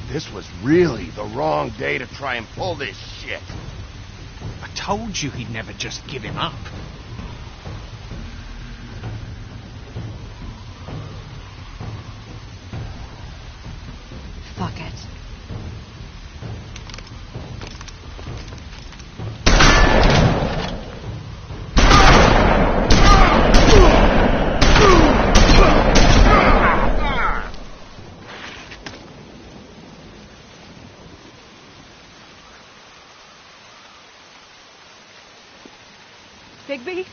This was really the wrong day to try and pull this shit. I told you he'd never just give him up. Fuck it. Bigby?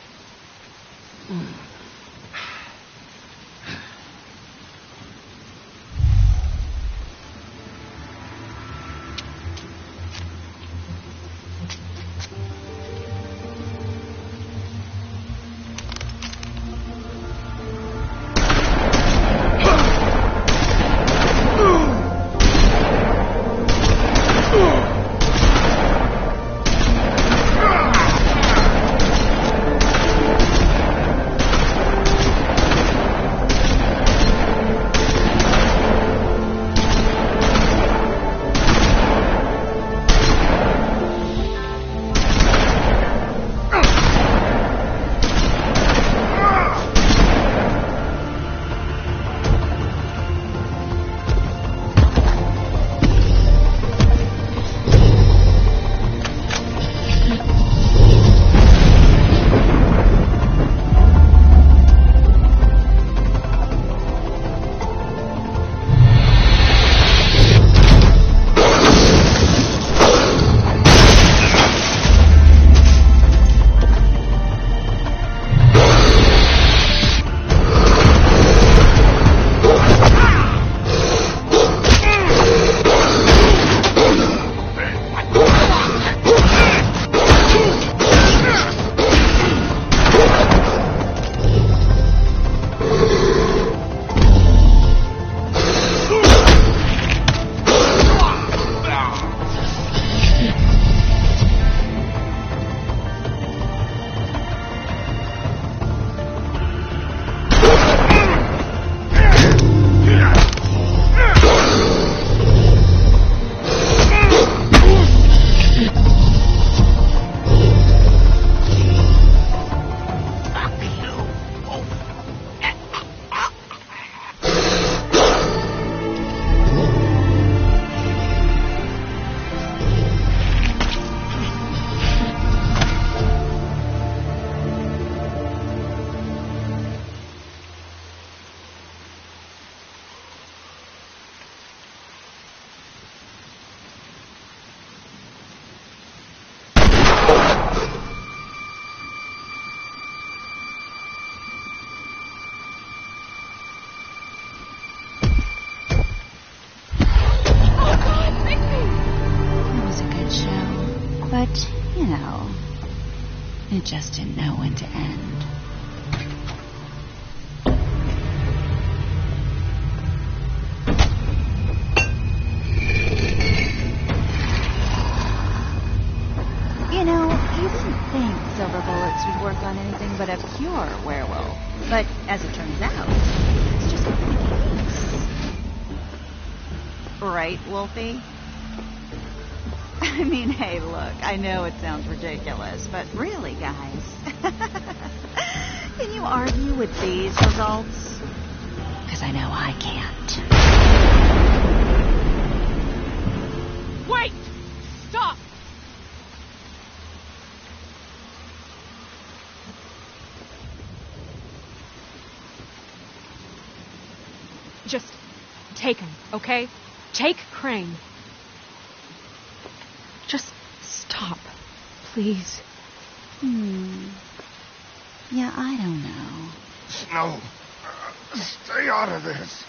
But, you know, it just didn't know when to end. You know, you didn't think silver bullets would work on anything but a pure werewolf. But as it turns out, it's just not the case. Right, Wolfie? I mean, hey, look, I know it sounds ridiculous, but really, guys, can you argue with these results? Because I know I can't. Wait! Stop! Just take him, okay? Take Crane. Just stop, please. Yeah, I don't know. Snow, stay out of this.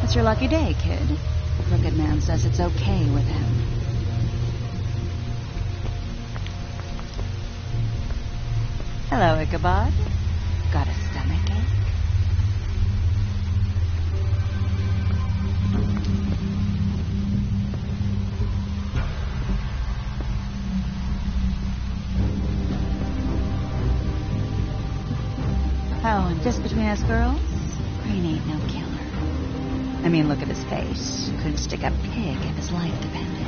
It's your lucky day, kid. The Crooked Man says it's okay with him. Hello, Ichabod. Got a stomachache? Oh, and just between us girls, Crane ain't no killer. I mean, look at his face. Couldn't stick a pig if his life depended.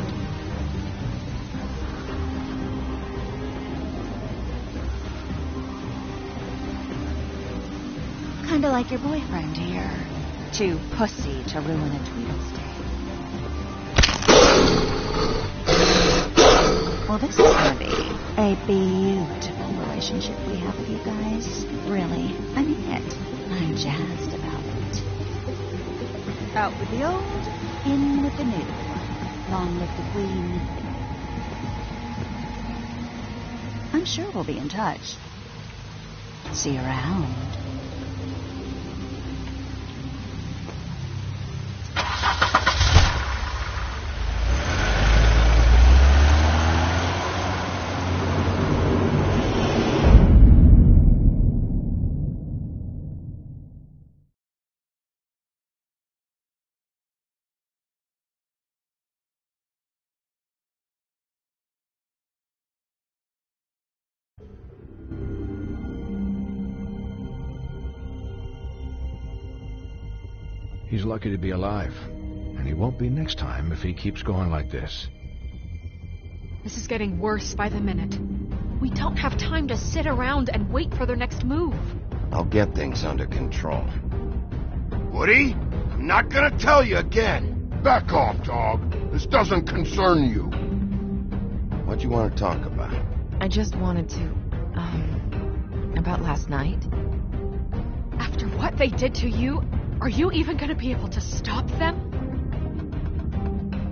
Kinda like your boyfriend here. Too pussy to ruin a Tweedle's day. Well, this is gonna be a beautiful relationship we have with you guys. Really, I mean it. I'm jazzed about it. Out with the old, in with the new. Long live the Queen. I'm sure we'll be in touch. See you around. He's lucky to be alive. And he won't be next time if he keeps going like this. This is getting worse by the minute. We don't have time to sit around and wait for their next move. I'll get things under control. Woody, I'm not gonna tell you again. Back off, dog. This doesn't concern you. What you want to talk about? I just wanted to, about last night. After what they did to you, are you even gonna be able to stop them?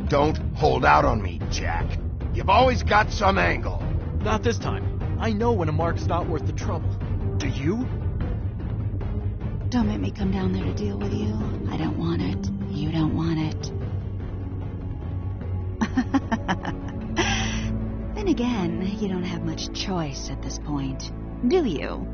Don't hold out on me, Jack. You've always got some angle. Not this time. I know when a mark's not worth the trouble. Do you? Don't make me come down there to deal with you. I don't want it. You don't want it. Then again, you don't have much choice at this point, do you?